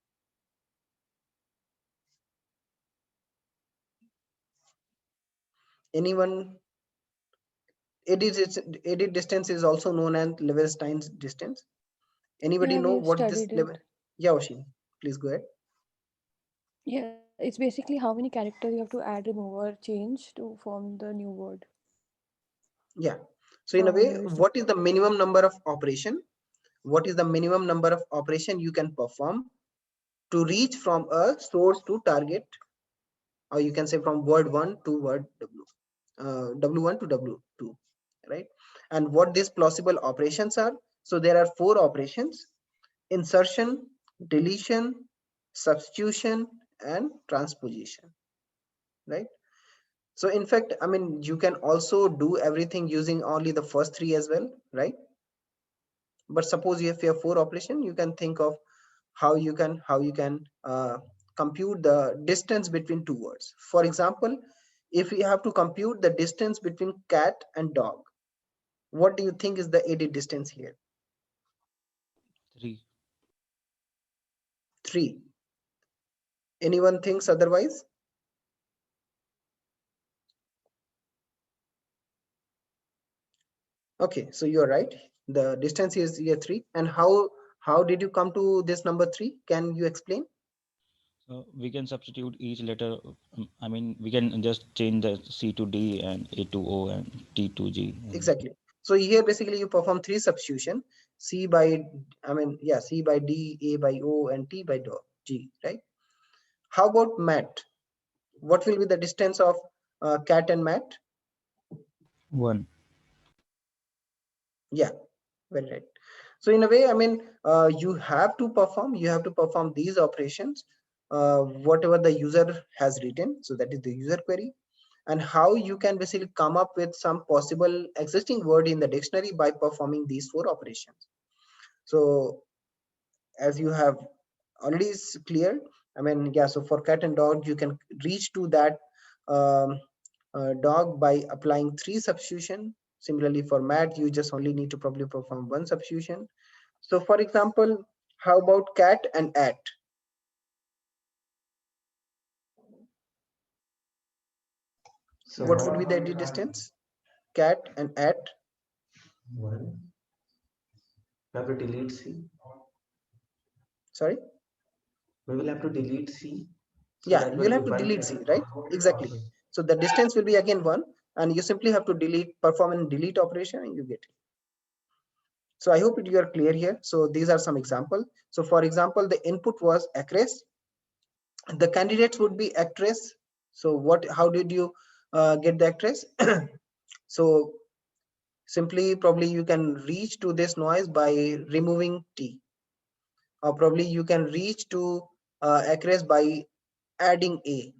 Anyone? Edit distance is also known as Levenshtein's distance. Anybody Yeah, know we've what this studied level? it. Yeah, Oshin, please go ahead. Yeah, it's basically how many characters you have to add, remove, or change to form the new word. Yeah. So in a way, what is the minimum number of operation? What is the minimum number of operation you can perform to reach from a source to target, or you can say from word 1 to word W1 to W2, right? And what these plausible operations are? So there are 4 operations: insertion, deletion, substitution, and transposition, right? So in fact, I mean, you can also do everything using only the first 3 as well, right? But suppose you have 4 operation, you can think of how you can compute the distance between 2 words. For example, if we have to compute the distance between cat and dog, what do you think is the edit distance here? 3. 3. Anyone thinks otherwise? Okay, so you're right. The distance is here 3. And how did you come to this number 3? Can you explain? So we can substitute each letter. I mean, we can just change the C to D and A to O and T to G. Exactly. So here basically you perform 3 substitution: C by D, A by O, and T by G, right? How about mat? What will be the distance of cat and mat? 1. Yeah, very right. So in a way, I mean, you have to perform these operations, whatever the user has written. So that is the user query, and how you can basically come up with some possible existing word in the dictionary by performing these 4 operations. So as you have already cleared, I mean, yeah, so for cat and dog, you can reach to that dog by applying 3 substitution. Similarly for mat, you just only need to probably perform 1 substitution. So for example, how about cat and at? So what would be the edit distance? Cat and at? 1. We have to delete C. Sorry? We will have to delete C. So Yeah, you'll have to 1. delete C, right? Exactly. Okay. So the distance will be again 1, and you simply have to perform a delete operation, and you get it. So I hope you are clear here. So these are some examples. So for example, the input was actress. The candidates would be actress. So how did you get the actress? So simply probably you can reach to this noise by removing T, or probably you can reach to actress by adding A.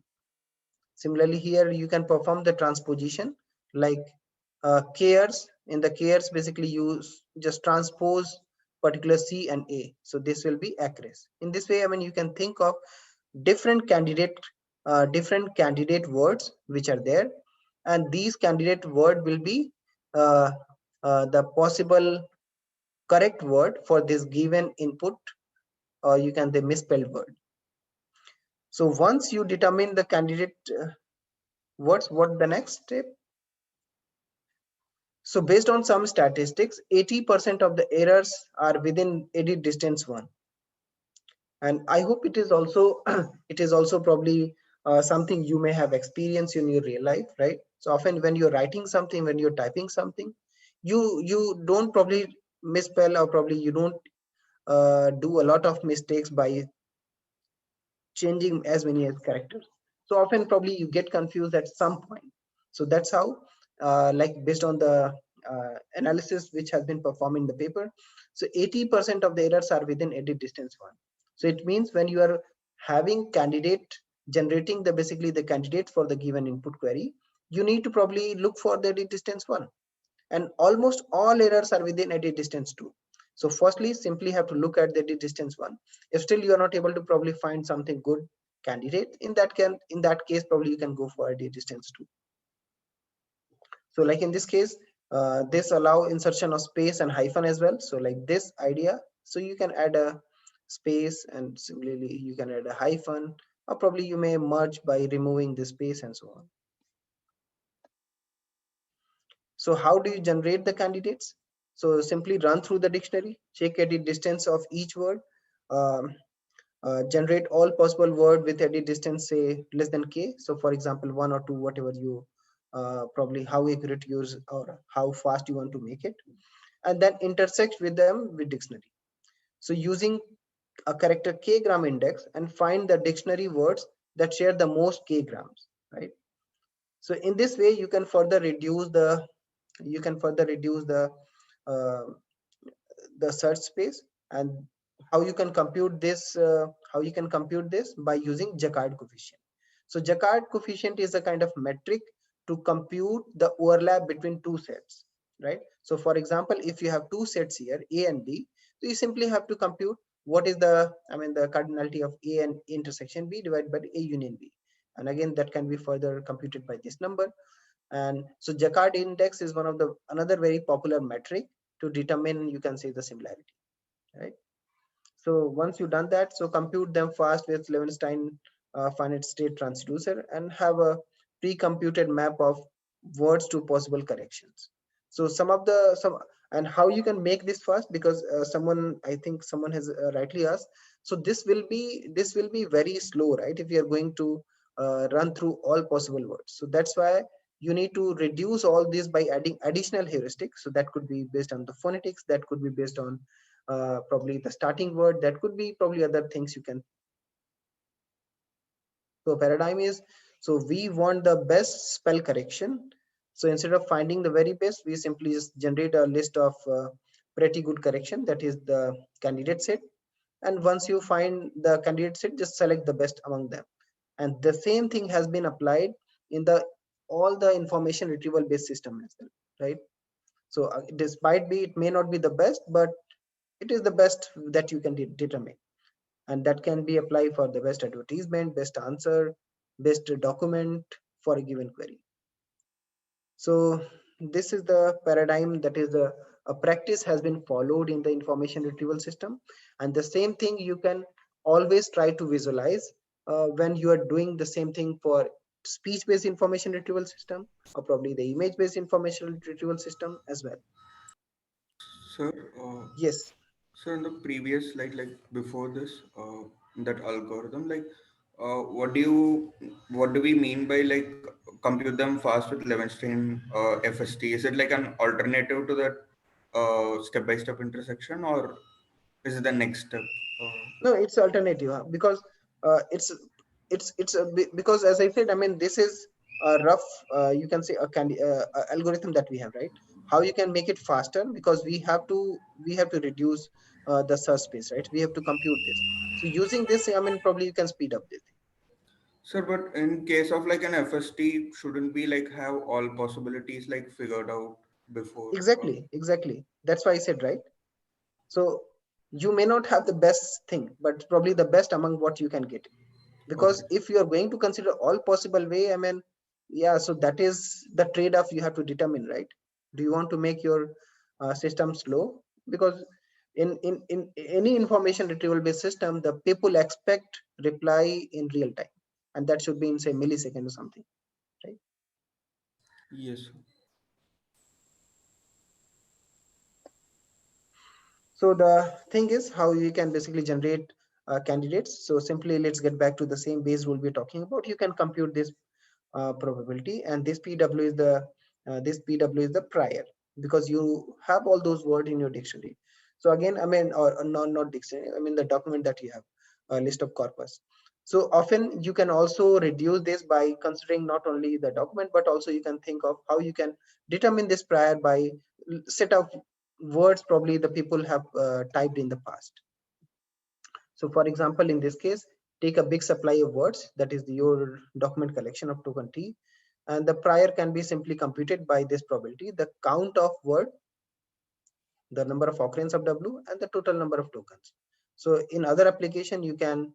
Similarly here you can perform the transposition, like cares. In the cares, basically you just transpose particular C and A, so this will be actress. In this way, I mean, you can think of different candidate words which are there, and these candidate word will be the possible correct word for this given input, or you can say misspelled word. So once you determine the candidate words, what the next step? So based on some statistics, 80% of the errors are within edit distance 1. And I hope it is also it is also probably something you may have experienced in your real life, right? So often when you're writing something, when you're typing something, you don't probably misspell, or probably you don't do a lot of mistakes by changing as many as characters. So often probably you get confused at some point. So that's how like based on the analysis which has been performed in the paper, so 80% of the errors are within edit distance 1. So it means when you are having candidate generating the basically the candidate for the given input query, you need to probably look for the edit distance 1, and almost all errors are within edit distance 2. So firstly, simply have to look at the edit distance 1. If still you are not able to probably find something good candidate, in that case probably you can go for edit distance 2. So like in this case, this allow insertion of space and hyphen as well. So like this idea, so you can add a space, and similarly you can add a hyphen, or probably you may merge by removing the space and so on. So how do you generate the candidates? So simply run through the dictionary, check edit distance of each word, generate all possible word with edit distance say less than k. So for example 1 or 2, whatever you probably how accurate you use or how fast you want to make it, and then intersect with them with dictionary. So using a character k gram index and find the dictionary words that share the most k grams, right? So in this way you can further reduce the the search space. And how you can compute this by using Jaccard coefficient. So Jaccard coefficient is a kind of metric to compute the overlap between two sets, right? So for example, if you have two sets here, A and B, so you simply have to compute what is the the cardinality of A and intersection B divided by A union B, and again that can be further computed by this number. And so Jaccard index is one of the another very popular metric to determine, you can say, the similarity, right? So once you've done that, so compute them fast with Levenshtein finite state transducer and have a pre-computed map of words to possible corrections. So and how you can make this fast, because I think someone has rightly asked. So this will be very slow, right? If you are going to run through all possible words. So that's why you need to reduce all this by adding additional heuristics. So that could be based on the phonetics, that could be based on probably the starting word, that could be probably other things you can. So paradigm is, so we want the best spell correction. So instead of finding the very best, we simply just generate a list of pretty good correction, that is the candidate set. And once you find the candidate set, just select the best among them. And the same thing has been applied in all the information retrieval based system as well, right? So despite it may not be the best, but it is the best that you can determine, and that can be applied for the best advertisement, best answer, best document for a given query. So this is the paradigm, that is a practice has been followed in the information retrieval system. And the same thing you can always try to visualize when you are doing the same thing for speech-based information retrieval system, or probably the image-based information retrieval system as well. Sir, yes. So in the previous slide, like before this, that algorithm, like what do we mean by like compute them fast with Levenshtein FST? Is it like an alternative to that step-by-step intersection, or is it the next step? No, it's alternative, because because as I said, this is a rough, you can say a algorithm that we have, right? How you can make it faster, because we have to reduce the search space, right? We have to compute this. So using this, probably you can speed up this. Sir, but in case of like an FST, shouldn't we like have all possibilities like figured out before? Exactly. That's why I said, right? So you may not have the best thing, but probably the best among what you can get. Because if you are going to consider all possible way, yeah, so that is the trade-off you have to determine, right? Do you want to make your system slow? Because in any information retrieval based system, the people expect reply in real time, and that should be in say millisecond or something, right? Yes. So the thing is how you can basically generate candidates. So simply let's get back to the same base rule we're talking about. You can compute this probability, and this PW is the prior, because you have all those words in your dictionary. So again, I mean, or not dictionary, I mean the document that you have, a list of corpus. So often you can also reduce this by considering not only the document, but also you can think of how you can determine this prior by set of words probably the people have typed in the past. So for example, in this case, take a big supply of words, that is your document collection of token T, and the prior can be simply computed by this probability, the count of word, the number of occurrence of W, and the total number of tokens. So in other application, you can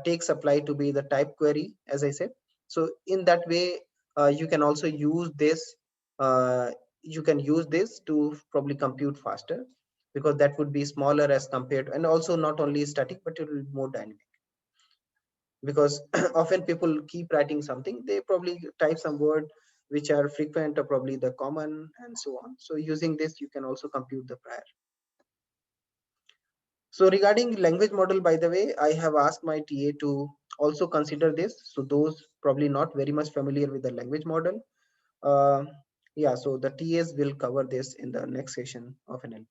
take supply to be the type query, as I said. So in that way, you can also use this. You can use this to probably compute faster, because that would be smaller as compared, and also not only static, but it will be more dynamic. Because often people keep writing something, they probably type some word which are frequent or probably the common and so on. So using this, you can also compute the prior. So regarding language model, by the way, I have asked my TA to also consider this. So those probably not very much familiar with the language model. Yeah, so the TAs will cover this in the next session of NLP.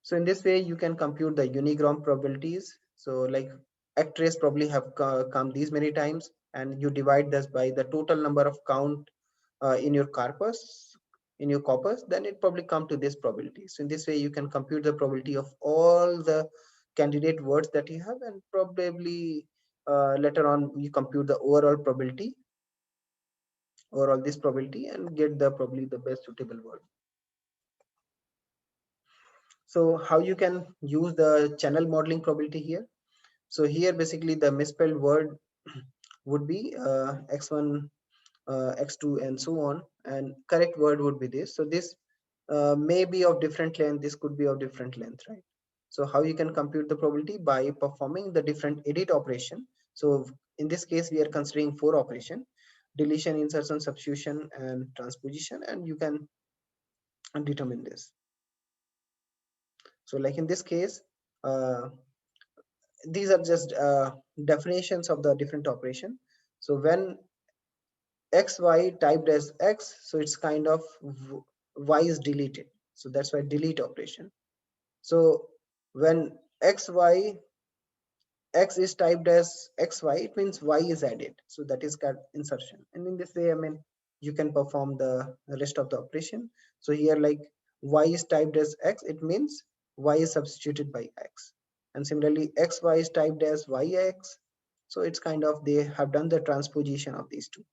So in this way, you can compute the unigram probabilities. So like actress probably have come these many times, and you divide this by the total number of count in your corpus, then it probably come to this probability. So in this way, you can compute the probability of all the candidate words that you have, and probably later on you compute the overall probability, this probability, and get the probably the best suitable word. So how you can use the channel modeling probability here? So here basically the misspelled word would be x1, x2, and so on, and correct word would be this. So this may be of different length, this could be of different length, right? So how you can compute the probability? By performing the different edit operation. So in this case, we are considering 4 operation: deletion, insertion, substitution, and transposition, and you can determine this. So like in this case, these are just definitions of the different operation. So when xy typed as x, so it's kind of y is deleted, so that's why delete operation. So when x is typed as xy, it means y is added, so that is called insertion. And in this way, I mean, you can perform the rest of the operation. So here, like y is typed as x, it means y is substituted by x, and similarly xy is typed as yx, so it's kind of they have done the transposition of these two.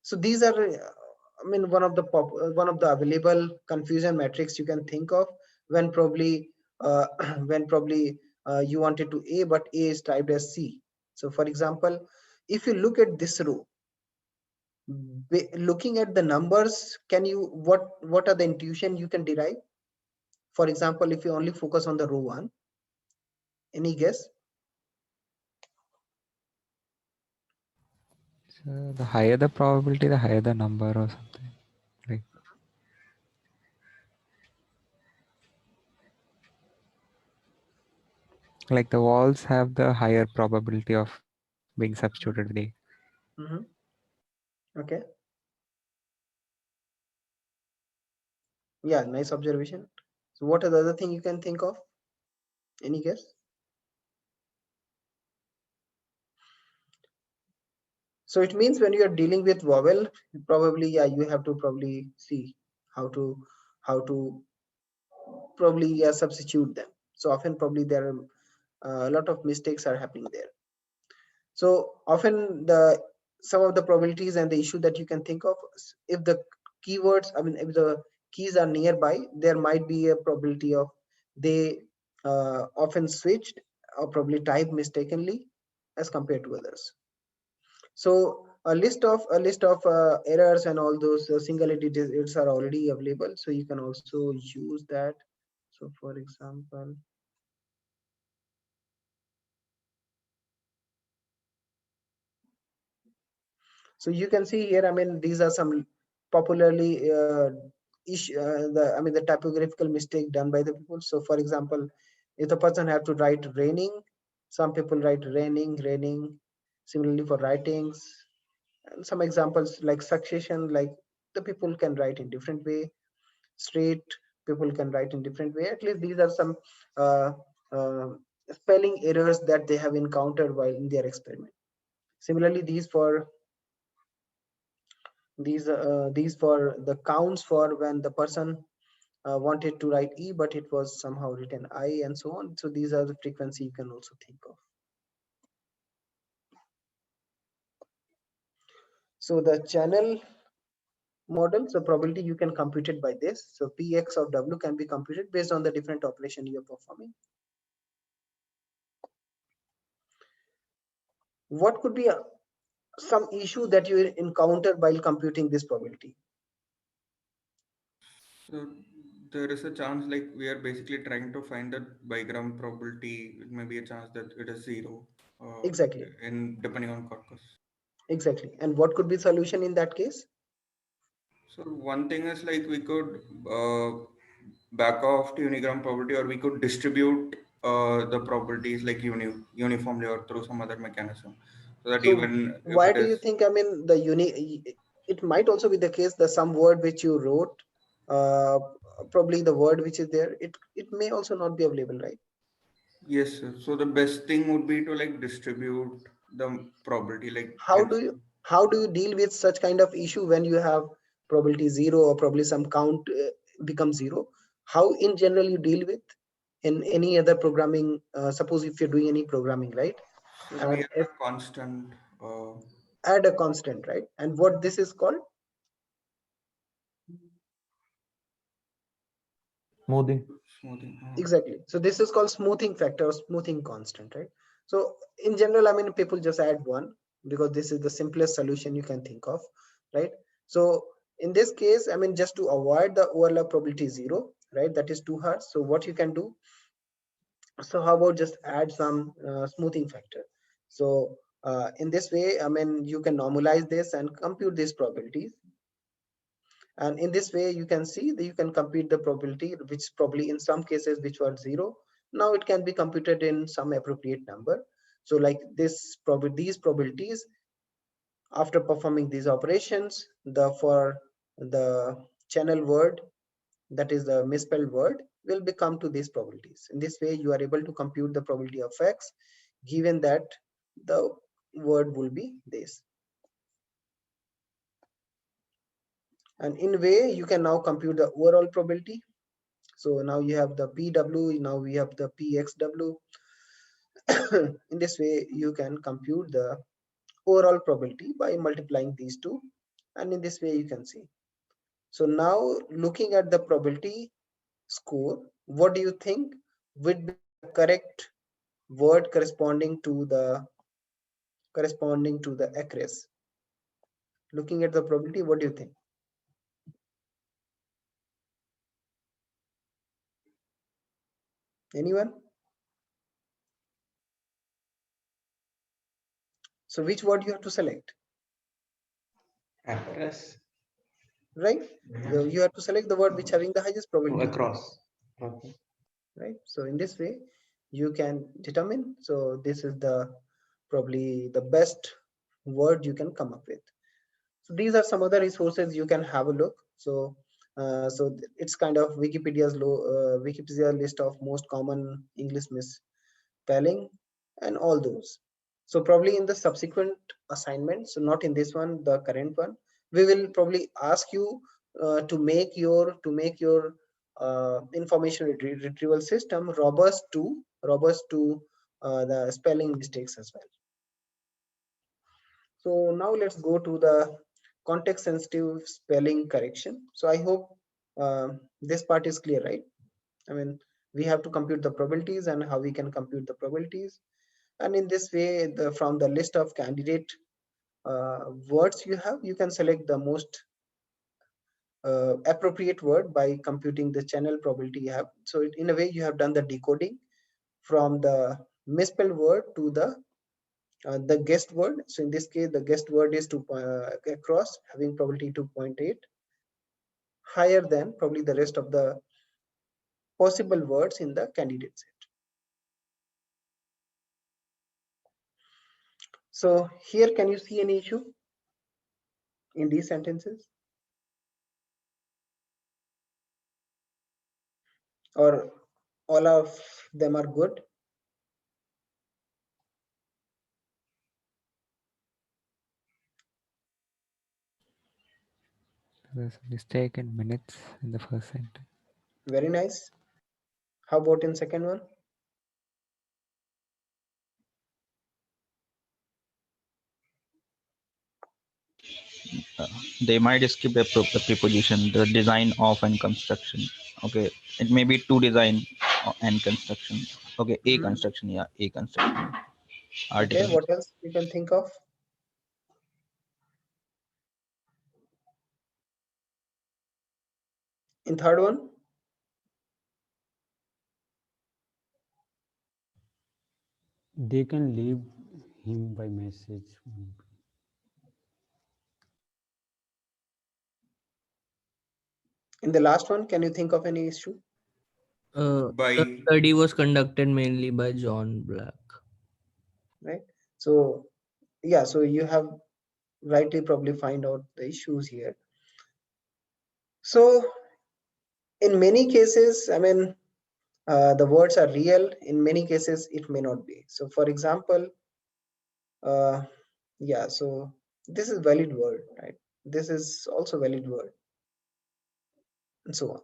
So these are, I mean, one of the available confusion metrics you can think of when probably you wanted to A, but A is typed as C. So for example, if you look at this row, looking at the numbers, what are the intuition you can derive? For example, if you only focus on the row 1, any guess? So the higher the probability, the higher the number or something. Like the walls have the higher probability of being substituted with A. Okay. Yeah, nice observation. So what are the other thing you can think of? Any guess? So it means when you are dealing with vowel, probably, yeah, you have to probably see how to probably substitute them. So often probably there are a lot of mistakes are happening there. So often some of the probabilities and the issue that you can think of, if the keywords, I mean, if the keys are nearby, there might be a probability of they often switched or probably typed mistakenly as compared to others. So a list of errors and all those singularity digits are already available, so you can also use that. So for example, so you can see here, I mean, these are some popularly the typographical mistake done by the people. So for example, if the person have to write raining, some people write raining. Similarly for writings, and some examples like succession, like the people can write in different way. Straight, people can write in different way. At least these are some uh, uh, spelling errors that they have encountered while in their experiment. Similarly, these for the counts for when the person wanted to write E, but it was somehow written I, and so on. So these are the frequency you can also think of. So the channel model, so probability you can compute it by this. So Px of W can be computed based on the different operation you are performing. What could be some issue that you encounter while computing this probability? So there is a chance, like we are basically trying to find the bigram probability. It may be a chance that it is 0. Exactly. In depending on corpus. Exactly. And what could be solution in that case? So one thing is like we could back off to unigram probability, or we could distribute the probabilities like uniformly or through some other mechanism, so that even Why if it do you is, think, I mean, it might also be the case that some word which you wrote, probably the word which is there, it may also not be available, right? yes sir. So the best thing would be to like distribute the probability, like How do you deal with such kind of issue when you have probability 0 or probably some count becomes 0? How in general you deal with in any other programming? Suppose if you're doing any programming, right? so we have a constant Add a constant, right? And what this is called? Smoothing. Exactly. So this is called smoothing factor or smoothing constant, right? So in general, I mean, people just add 1 because this is the simplest solution you can think of, right? So in this case, I mean, just to avoid the overlap probability 0, right? That is too hard. So what you can do, so how about just add some smoothing factor? So in this way, I mean, you can normalize this and compute these probabilities. And in this way, you can see that you can compute the probability, which probably in some cases which were 0, now it can be computed in some appropriate number. So like these probabilities, after performing these operations, for the channel word, that is the misspelled word, will become to these probabilities. In this way, you are able to compute the probability of X, given that the word will be this. And in a way, you can now compute the overall probability. So now you have the PW, now we have the PXW. In this way, you can compute the overall probability by multiplying these two. And in this way, you can see. So now looking at the probability score, what do you think would be the correct word corresponding to the accuracy? Looking at the probability, what do you think? Anyone? So which word you have to select? Across. Right? You have to select the word which having the highest probability. Across. Okay. Right? So in this way, you can determine. So this is the probably the best word you can come up with. So these are some other resources you can have a look. So it's kind of Wikipedia's Wikipedia list of most common English misspelling and all those. So probably in the subsequent assignment, so not in this one, the current one, we will probably ask you to make your information retrieval system robust to the spelling mistakes as well. So now let's go to the context sensitive spelling correction. So I hope this part is clear, right? I mean, we have to compute the probabilities and how we can compute the probabilities. And in this way, from the list of candidate words you have, you can select the most appropriate word by computing the channel probability you have. So in a way, you have done the decoding from the misspelled word to the guessed word. So in this case, the guessed word is across, having probability 2.8, higher than probably the rest of the possible words in the candidate set. So here, can you see any issue in these sentences? Or all of them are good? There's a mistake in minutes in the first sentence. Very nice. How about in second one? They might skip the preposition, the design of and construction. Okay, it may be to design and construction. Okay, a construction, yeah, a construction. Article. Okay, what else you can think of? In third one? They can leave him by message. In the last one, can you think of any issue? The study was conducted mainly by John Black. Right. So yeah, so you have rightly probably find out the issues here. So in many cases, I mean, the words are real. In many cases, it may not be. So for example, yeah, so this is valid word, right? This is also valid word, and so on.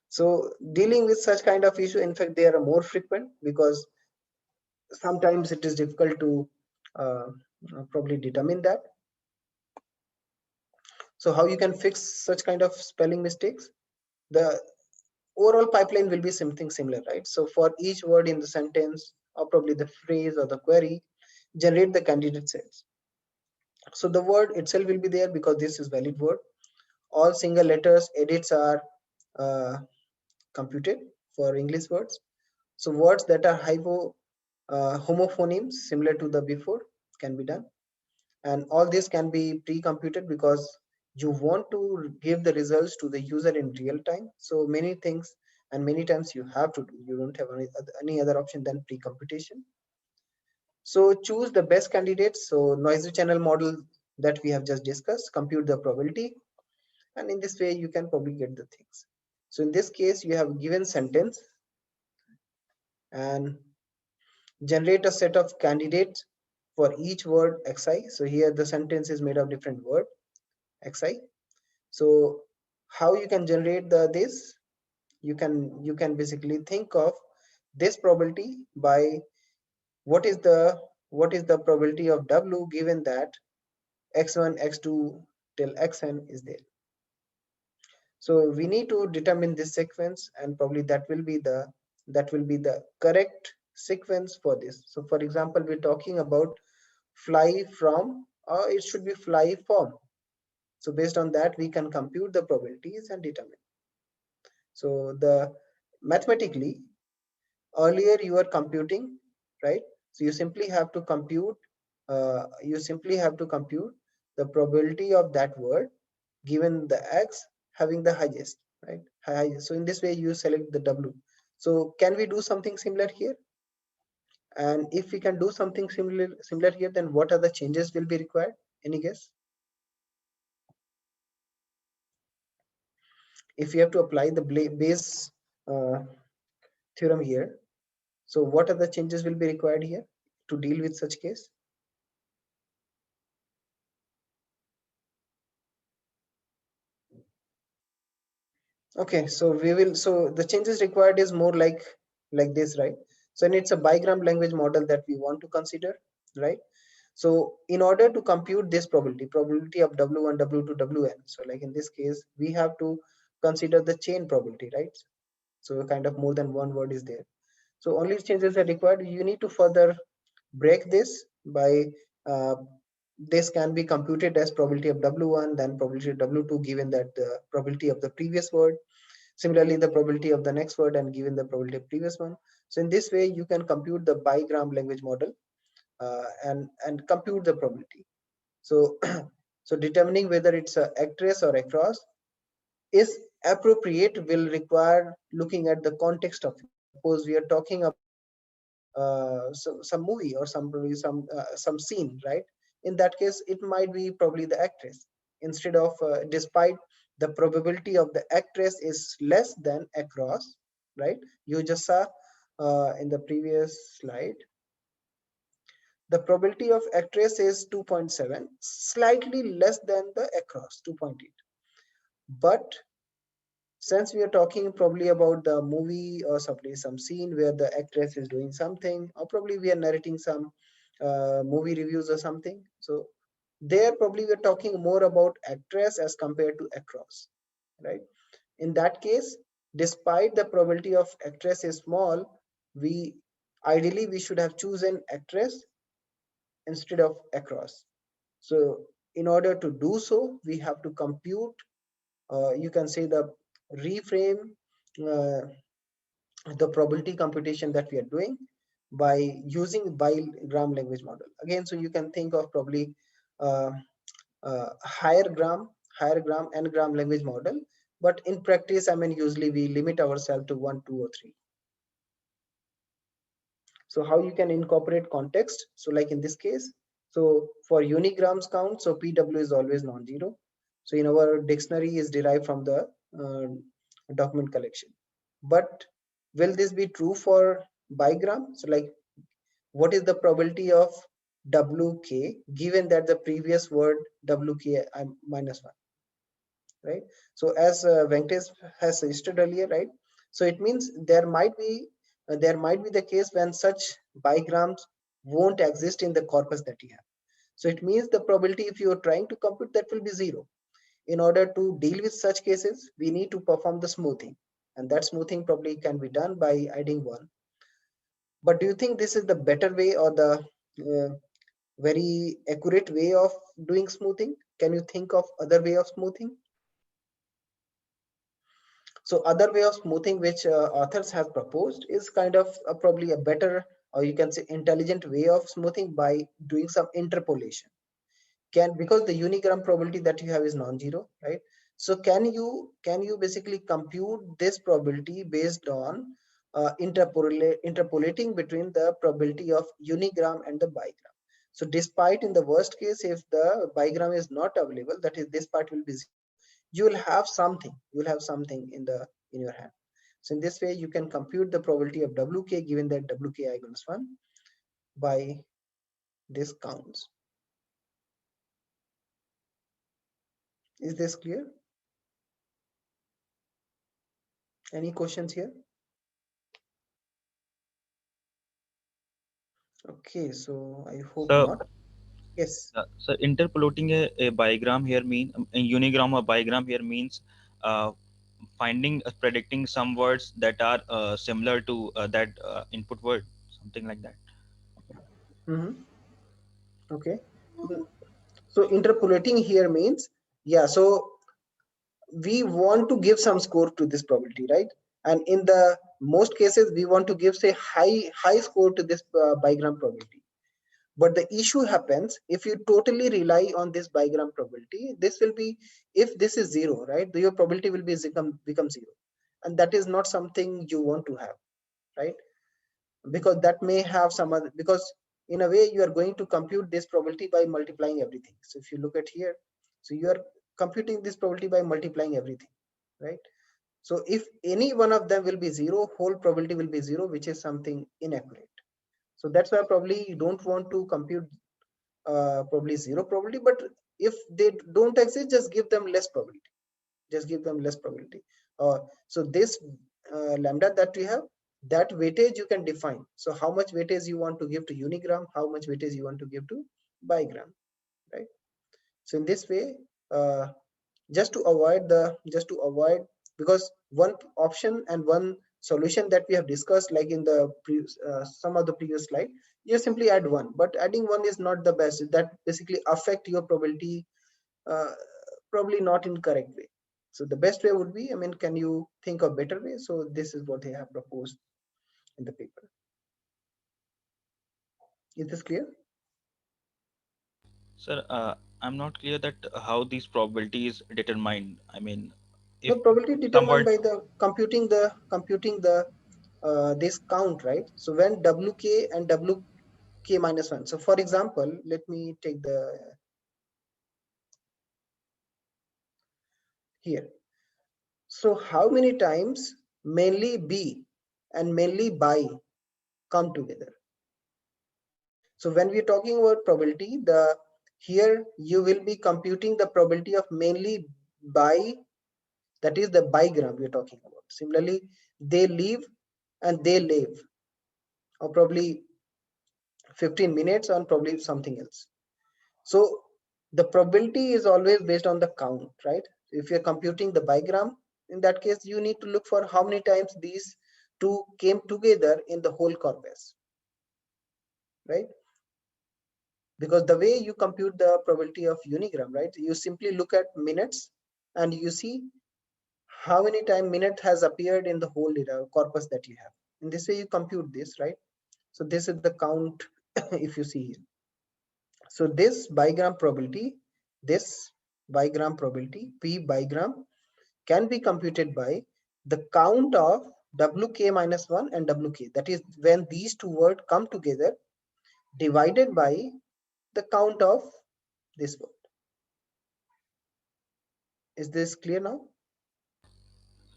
So dealing with such kind of issue, in fact, they are more frequent because sometimes it is difficult to probably determine that. So how you can fix such kind of spelling mistakes? The overall pipeline will be something similar, right? So for each word in the sentence, or probably the phrase or the query, generate the candidate sets. So the word itself will be there because this is valid word. All single letters edits are computed for English words. So words that are homophonemes similar to the before can be done, and all this can be pre-computed because you want to give the results to the user in real time. So many things and many times you have to do, you don't have any other option than pre-computation. So choose the best candidates. So noisy channel model that we have just discussed, compute the probability, and in this way you can probably get the things. So in this case, you have given sentence and generate a set of candidates for each word xi. So here the sentence is made of different word xi. So how you can generate this? You can basically think of this probability by what is the probability of W given that x1, x2 till xn is there. So we need to determine this sequence, and probably that will be the correct sequence for this. So for example, we're talking about fly from, or it should be fly from. So based on that, we can compute the probabilities and determine. So the mathematically, earlier you were computing, right? So you simply have to compute. The probability of that word given the x having the highest, right? So in this way, you select the W. So can we do something similar here? And if we can do something similar here, then what are the changes will be required? Any guess? If you have to apply the Bayes theorem here, so what are the changes will be required here to deal with such case? Okay, so the changes required is more like this, right? So and it's a bigram language model that we want to consider, right? So in order to compute this probability of W1, W2, Wn, so like in this case, we have to consider the chain probability, right? So kind of more than one word is there. So only changes are required. You need to further break this by this can be computed as probability of W1, then probability of W2, given that the probability of the previous word. Similarly, the probability of the next word and given the probability of previous one. So in this way, you can compute the bigram language model and compute the probability. So, so determining whether it's a actress or across is appropriate will require looking at the context of it. Suppose we are talking about some movie or some scene, right? In that case, it might be probably the actress instead of despite the probability of the actress is less than across, right? You just saw in the previous slide, the probability of actress is 2.7, slightly less than the across 2.8. But since we are talking probably about the movie or some scene where the actress is doing something, or probably we are narrating some movie reviews or something, so there probably we're talking more about actress as compared to across, right? In that case, despite the probability of actress is small, ideally we should have chosen actress instead of across. So in order to do so, we have to compute, you can say the reframe the probability computation that we are doing by using bigram language model. Again, so you can think of probably higher gram, n-gram language model, but in practice, I mean, usually we limit ourselves to 1, 2, or 3. So how you can incorporate context? So like in this case, so for unigrams count, so PW is always non-zero. So in our dictionary is derived from the document collection. But will this be true for bigram? So like, what is the probability of WK given that the previous word WK minus 1, right? So as Venkatesh has suggested earlier, right? So it means there might be the case when such bigrams won't exist in the corpus that you have. So it means the probability, if you are trying to compute, that will be 0. In order to deal with such cases, we need to perform the smoothing, and that smoothing probably can be done by adding 1. But do you think this is the better way or the very accurate way of doing smoothing? Can you think of other way of smoothing? So other way of smoothing which authors have proposed is kind of probably a better, or you can say intelligent way of smoothing by doing some interpolation. Because the unigram probability that you have is non-zero, right? So can you basically compute this probability based on interpolating between the probability of unigram and the bigram? So despite in the worst case, if the bigram is not available, that is this part will be 0, you will have something in your hand. So in this way you can compute the probability of WK given that WK equals 1 by this counts. Is this clear? Any questions here? Okay, so I hope not. Yes. So interpolating a bigram here a unigram or bigram here means predicting some words that are similar to that input word, something like that. Okay. So interpolating here means, yeah, so we want to give some score to this probability, right? And in the most cases, we want to give, say, high score to this bigram probability. But the issue happens if you totally rely on this bigram probability. This will be, if this is 0, right? Your probability will become 0, and that is not something you want to have, right? Because that may have some other, because in a way you are going to compute this probability by multiplying everything. So if you look at here, so you are computing this probability by multiplying everything, right? So if any one of them will be 0, whole probability will be 0, which is something inaccurate. So that's why probably you don't want to compute probably 0 probability, but if they don't exist, just give them less probability. So this lambda that we have, that weightage you can define. So how much weightage you want to give to unigram, how much weightage you want to give to bigram, right? So in this way, just to avoid, because one option and one solution that we have discussed, like in the some of the previous slide, you simply add 1, but adding 1 is not the best. That basically affect your probability probably not in correct way. So the best way would be, I mean, can you think of better way? So this is what they have proposed in the paper. Is this clear? Sir, I'm not clear that how these probabilities determined. I mean, if No, probability determined someone by the computing the this count, right? So when WK and WK minus 1. So for example, let me take the here. So how many times mainly B and mainly by come together? So when we're talking about probability, here you will be computing the probability of mainly by, that is the bigram we're talking about. Similarly, they leave and they live, or probably 15 minutes on probably something else. So the probability is always based on the count, right? If you're computing the bigram, in that case, you need to look for how many times these two came together in the whole corpus, right? Because the way you compute the probability of unigram, right? You simply look at minutes and you see how many times minute has appeared in the whole data corpus that you have. In this way, you compute this, right? So this is the count if you see here. So this bigram probability, P bigram, can be computed by the count of WK minus 1 and WK. That is when these two words come together, divided by the count of this word. Is this clear now?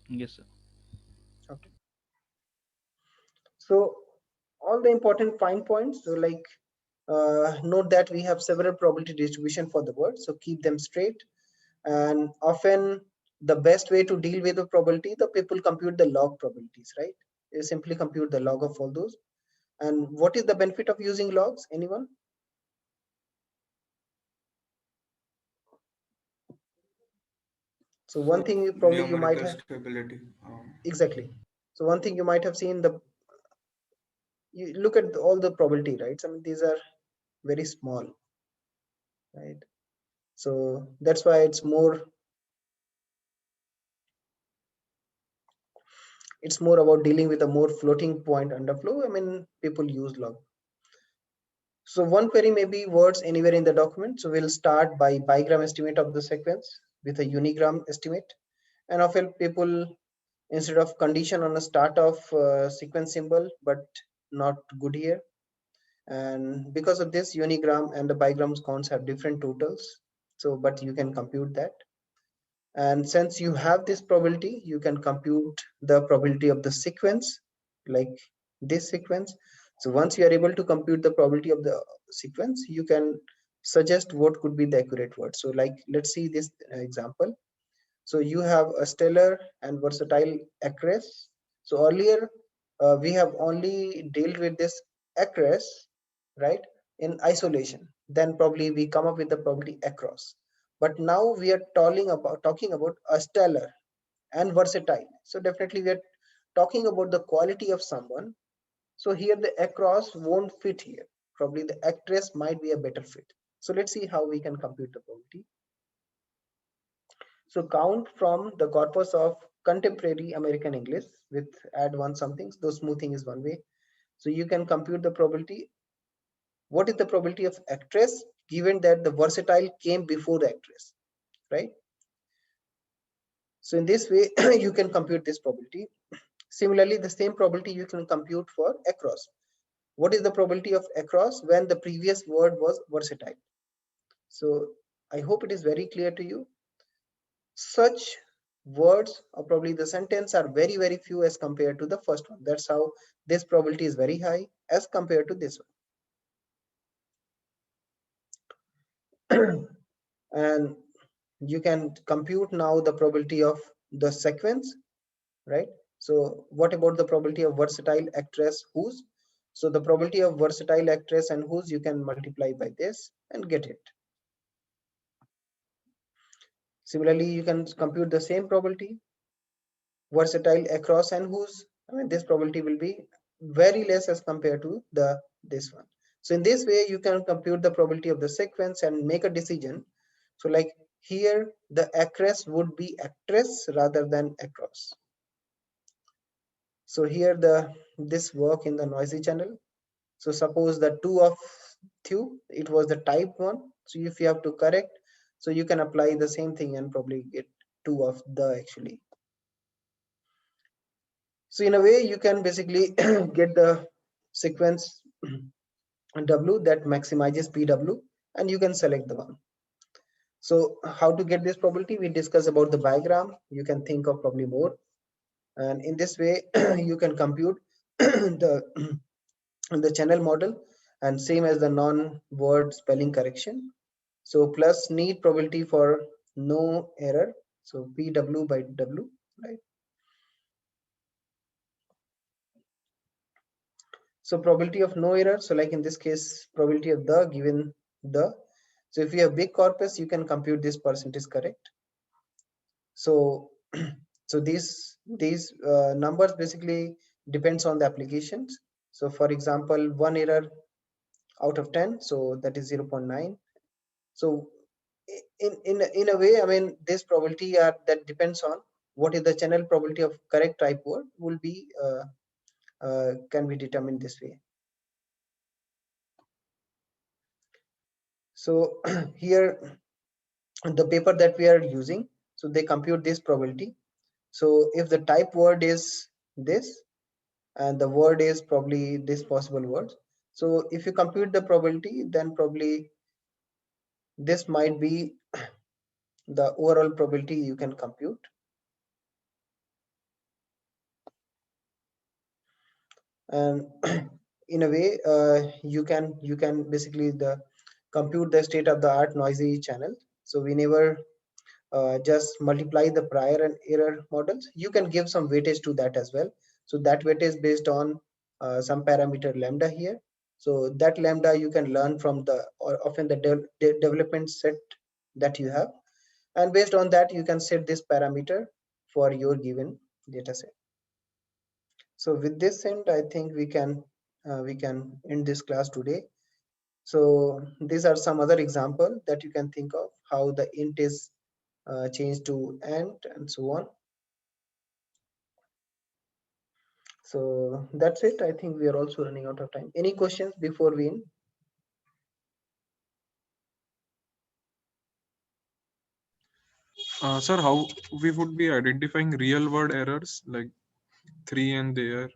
Yes, sir. Okay. So all the important fine points, so like note that we have several probability distribution for the word, so keep them straight. And often the best way to deal with the probability, the people compute the log probabilities, right? You simply compute the log of all those. And what is the benefit of using logs? Anyone? So one thing you probably you might have stability. Exactly. So one thing you might have seen, you look at all the probability, right? I mean, these are very small, right? So that's why it's more about dealing with a more floating point underflow. I mean, people use log. So one query may be words anywhere in the document. So we'll start by bigram estimate of the sequence with a unigram estimate. And often people, instead of condition on a start of sequence symbol, but not good here. And because of this, unigram and the bigrams counts have different totals. So, but you can compute that. And since you have this probability, you can compute the probability of the sequence, like this sequence. So once you are able to compute the probability of the sequence, you can suggest what could be the accurate word. So like, let's see this example. So you have a stellar and versatile actress. So earlier we have only dealt with this actress, right, in isolation. Then probably we come up with the probability across. But now we are talking about a stellar and versatile. So definitely we are talking about the quality of someone. So here the across won't fit here. Probably the actress might be a better fit. So let's see how we can compute the probability. So count from the corpus of contemporary American English with add one something. So smoothing is one way. So you can compute the probability. What is the probability of actress given that the versatile came before the actress, right? So in this way, you can compute this probability. Similarly, the same probability you can compute for across. What is the probability of across when the previous word was versatile? So I hope it is very clear to you. Such words or probably the sentence are very, very few as compared to the first one. That's how this probability is very high as compared to this one. And you can compute now the probability of the sequence, right? So what about the probability of versatile actress whose? So the probability of versatile actress and whose you can multiply by this and get it. Similarly, you can compute the same probability, versatile across and whose, I mean, this probability will be very less as compared to this one. So in this way, you can compute the probability of the sequence and make a decision. So like here, the across would be actress rather than across. So here this work in the noisy channel. So suppose the 2 of two, it was the type 1. So if you have to correct, so you can apply the same thing and probably get 2 of the actually. So in a way, you can basically get the sequence W that maximizes PW, and you can select the one. So how to get this probability? We discussed about the diagram. You can think of probably more. And in this way, you can compute the channel model, and same as the non-word spelling correction. So plus need probability for no error. So PW by W, right? So probability of no error. So like in this case, probability of the given the. So if you have big corpus, you can compute this percentage correct. So so these numbers basically depends on the applications. So for example, 1 error out of 10, so that is 0.9. So in a way, I mean, this probability that depends on what is the channel probability of correct type word will be can be determined this way. So here the paper that we are using, so they compute this probability. So if the type word is this and the word is probably this possible word, so if you compute the probability, then probably this might be the overall probability you can compute. And in a way, you can basically compute the state of the art noisy channel. So we never just multiply the prior and error models. You can give some weightage to that as well. So that weightage is based on some parameter lambda here. So that lambda you can learn from often the development set that you have, and based on that you can set this parameter for your given data set. So with this end, I think we can end this class today. So these are some other example that you can think of how the int is changed to ant and so on. So that's it. I think we are also running out of time. Any questions before we end? Sir, how we would be identifying real world errors like 3 and there?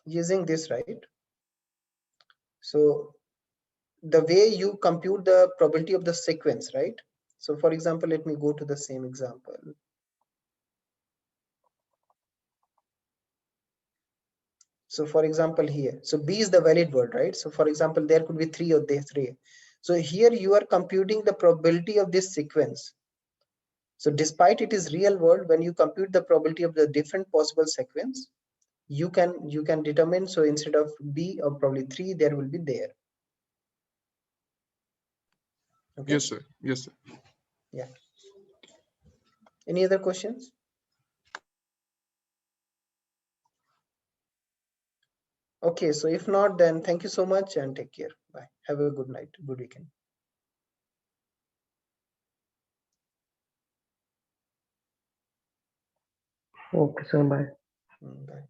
Using this, right? So the way you compute the probability of the sequence, right? So for example, let me go to the same example. So for example here, so B is the valid word, right? So for example, there could be 3 or there 3. So here you are computing the probability of this sequence. So despite it is real world, when you compute the probability of the different possible sequence, you can determine, so instead of B or probably 3, there will be there. Okay. Yes, sir. Yes, sir. Yeah. Any other questions? Okay, so if not, then thank you so much and take care. Bye. Have a good night, good weekend. Okay, sir. Bye. Bye.